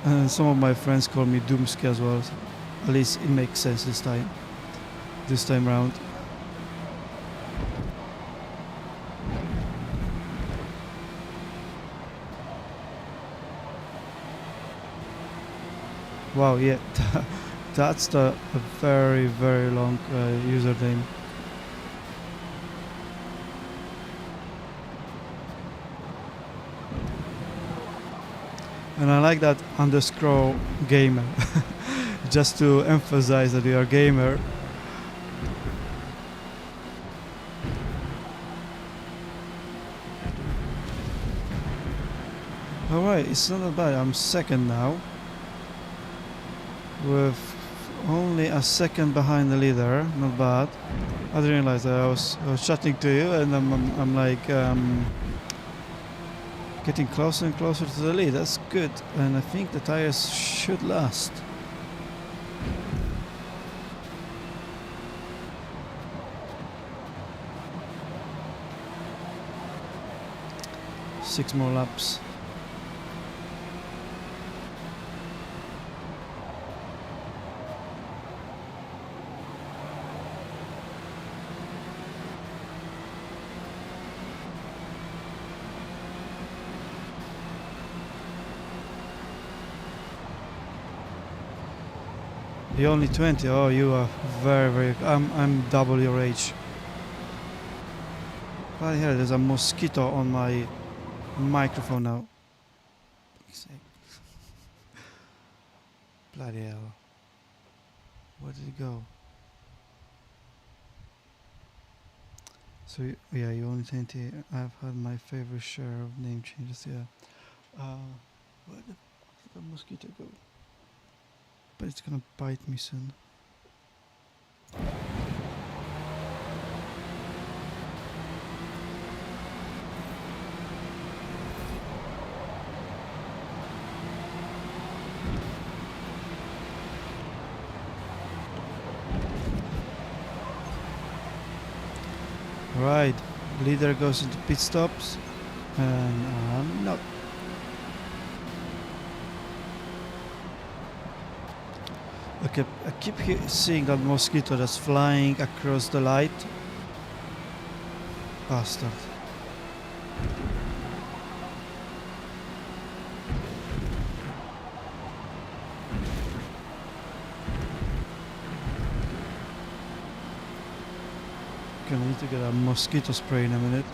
And some of my friends call me Doomski as well. So at least it makes sense this time. This time round. Wow, yeah, that's a very very long username. And I like that underscore gamer, just to emphasize that you are gamer. Alright, it's not that bad. I'm second now, with only a second behind the leader. Not bad. I didn't realize that I was chatting to you, and I'm like getting closer and closer to the lead. That's good, and I think the tires should last. Six more laps. You're only 20. Oh, you are very, very. I'm double your age. Bloody hell, there's a mosquito on my microphone now. Bloody hell. Where did it go? So, yeah, you're only 20. I've had my favorite share of name changes, yeah. Where the fuck did the mosquito go? But it's gonna bite me soon. Right, leader goes into pit stops, and I'm not. Okay, I keep seeing that mosquito that's flying across the light. Bastard. Gonna need to get a mosquito spray in a minute.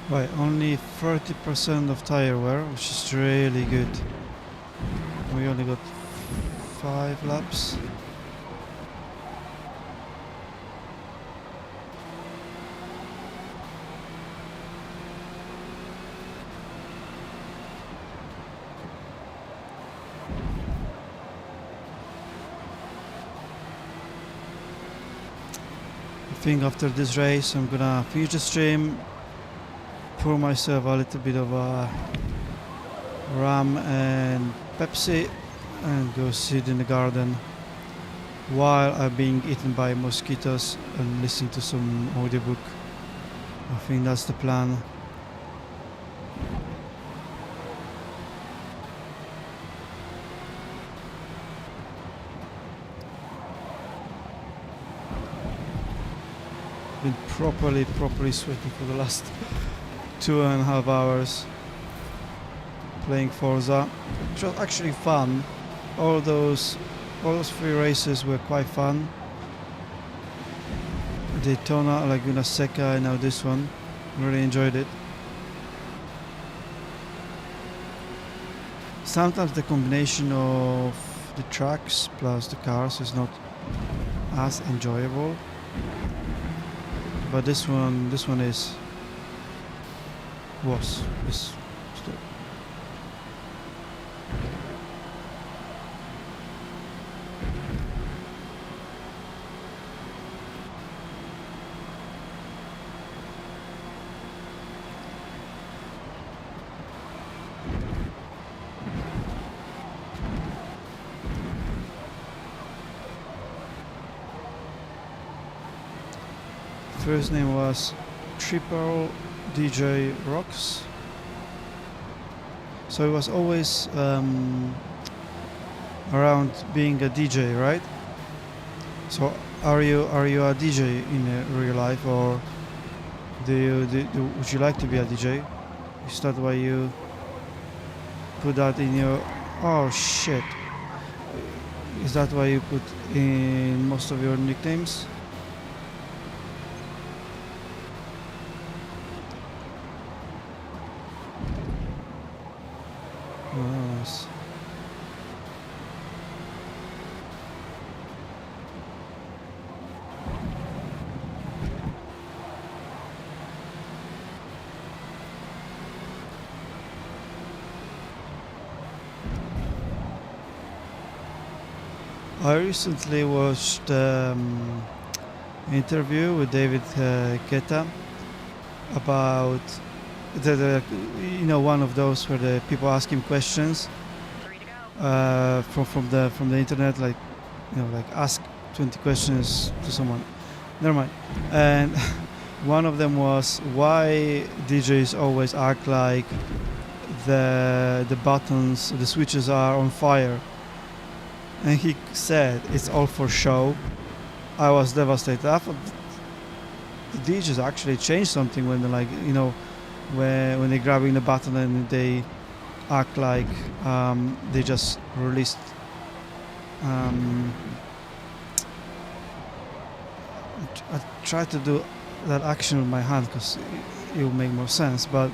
Right, only 30% of tire wear, which is really good. We only got 5 laps. I think after this race I'm gonna finish the stream, pour myself a little bit of rum and Pepsi and go sit in the garden while I'm being eaten by mosquitoes and listen to some audiobook. I think that's the plan. Been properly sweating for the last 2.5 hours playing Forza, which was actually fun. All those 3 races were quite fun. Daytona, Laguna Seca, and now this one. Really enjoyed it. Sometimes the combination of the tracks plus the cars is not as enjoyable, but this one is still. First name was Triple DJ Rocks. So he was always around being a DJ, right? So are you a DJ in real life, or would you like to be a DJ? Is that why you put that in your? Oh shit! Is that why you put in most of your nicknames? Nice. I recently watched interview with David Guetta about the one of those where the people ask him questions 3 to go. from the internet, like like ask 20 questions to someone. Never mind. And one of them was why DJs always act like the buttons, the switches are on fire. And he said it's all for show. I was devastated. I thought the DJs actually changed something when they're when they're grabbing the button and they act like they just released. I try to do that action with my hand because it will make more sense, but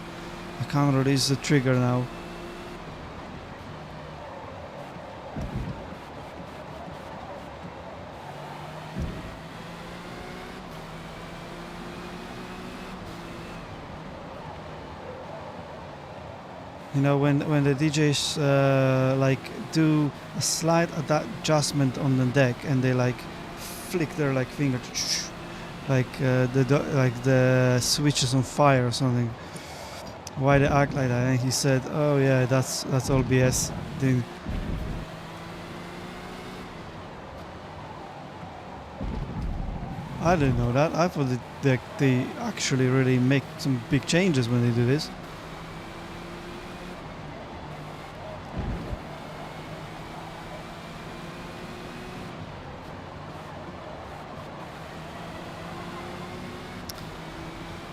I can't release the trigger now. When the DJs do a slight adjustment on the deck and they flick their finger, the switch is on fire or something. why they act like that. And he said, oh yeah, that's all BS. Then I didn't know that. I thought that they actually really make some big changes when they do this.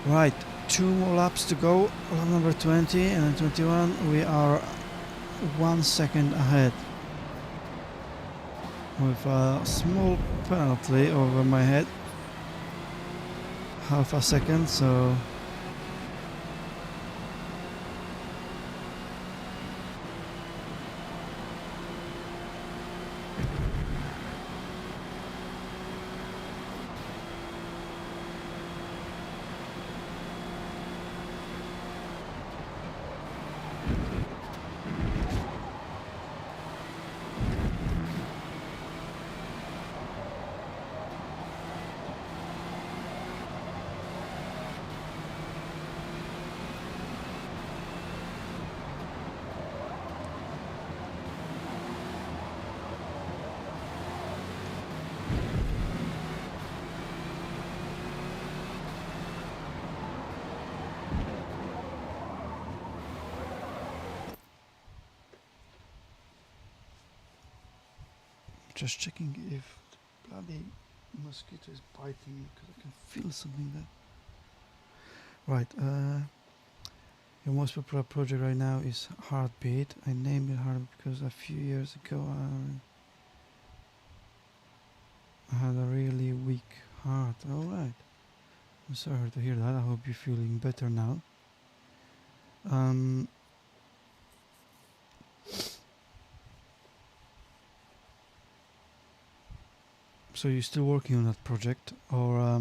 Right, 2 more laps to go. Lap number 20 and then 21. We are 1 second ahead. With a small penalty over my head. Half a second, so just checking if the bloody mosquito is biting me because I can feel something there. Right, your most popular project right now is Heartbeat. I named it Heartbeat because a few years ago I had a really weak heart. Alright, I'm sorry to hear that. I hope you're feeling better now. So you're still working on that project, or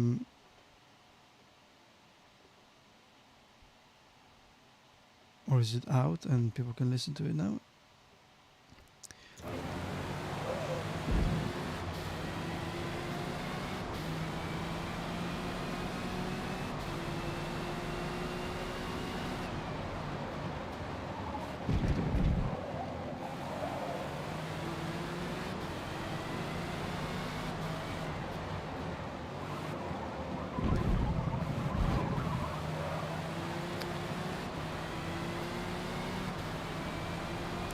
is it out and people can listen to it now?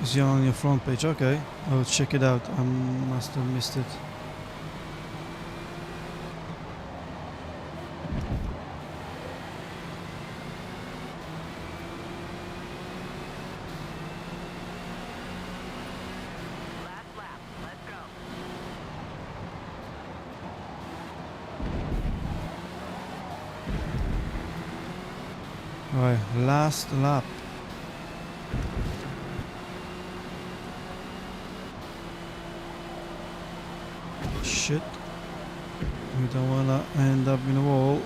Is it on your front page? Okay, I'll check it out. I must have missed it. Last lap. Let's go. Alright, last lap. Shit. We don't wanna end up in a wall.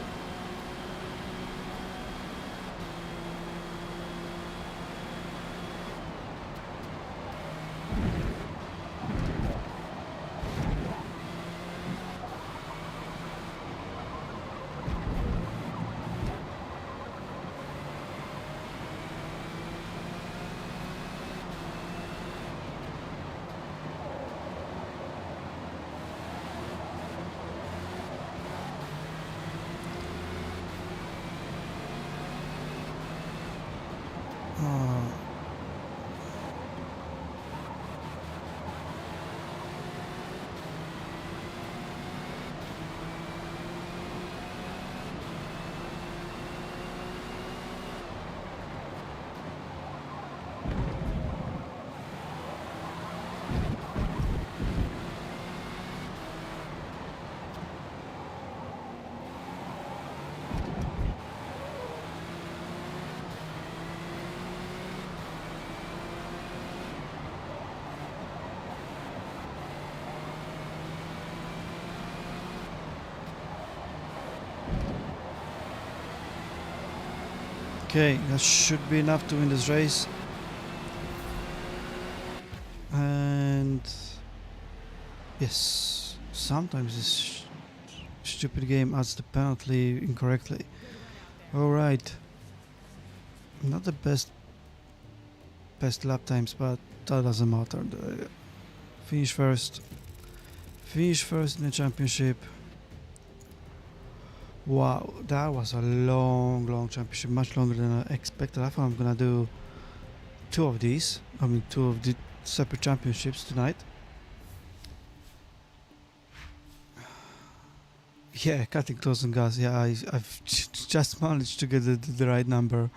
Okay, that should be enough to win this race. And yes, sometimes this stupid game adds the penalty incorrectly. Alright, not the best lap times, but that doesn't matter. Finish first. Finish first in the championship. Wow, that was a long championship, much longer than I expected. I thought I'm gonna do two of these. I mean, two of the separate championships tonight. Yeah, cutting close on gas. Yeah, I've just managed to get the right number.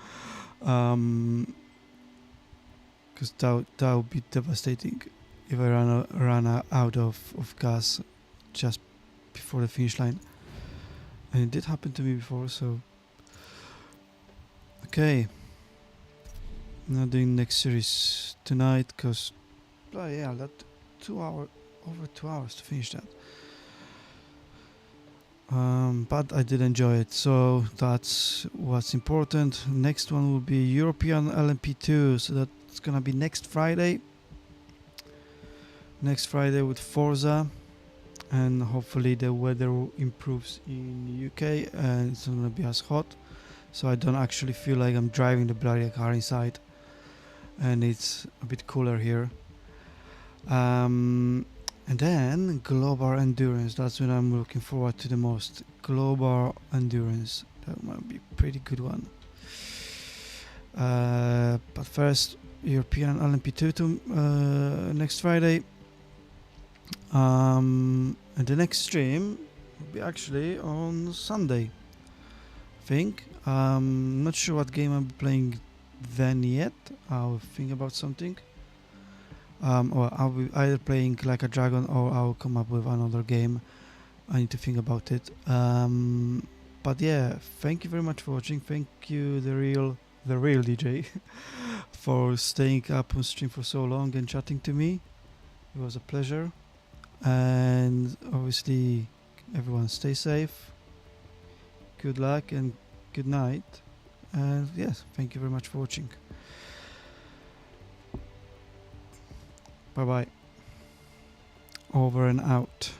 Because that would be devastating if I ran out of gas just before the finish line. And it did happen to me before, so... Okay. Not doing next series tonight, because... Oh yeah, that over 2 hours to finish that. But I did enjoy it, so that's what's important. Next one will be European LMP2, so that's gonna be next Friday. Next Friday with Forza, and hopefully the weather improves in UK and it's not gonna be as hot, so I don't actually feel like I'm driving the bloody car inside, and it's a bit cooler here. And then Global Endurance, that's what I'm looking forward to the most. Global Endurance, that might be a pretty good one. But first, European LMP2 to next Friday. And the next stream will be actually on Sunday, I think. Not sure what game I'll be playing then yet. I'll think about something. Or I'll be either playing like a dragon or I'll come up with another game. I need to think about it. But yeah, thank you very much for watching. Thank you, the real DJ, for staying up on stream for so long and chatting to me. It was a pleasure. And obviously, everyone stay safe. Good luck and good night. And yes, thank you very much for watching. Bye bye. Over and out.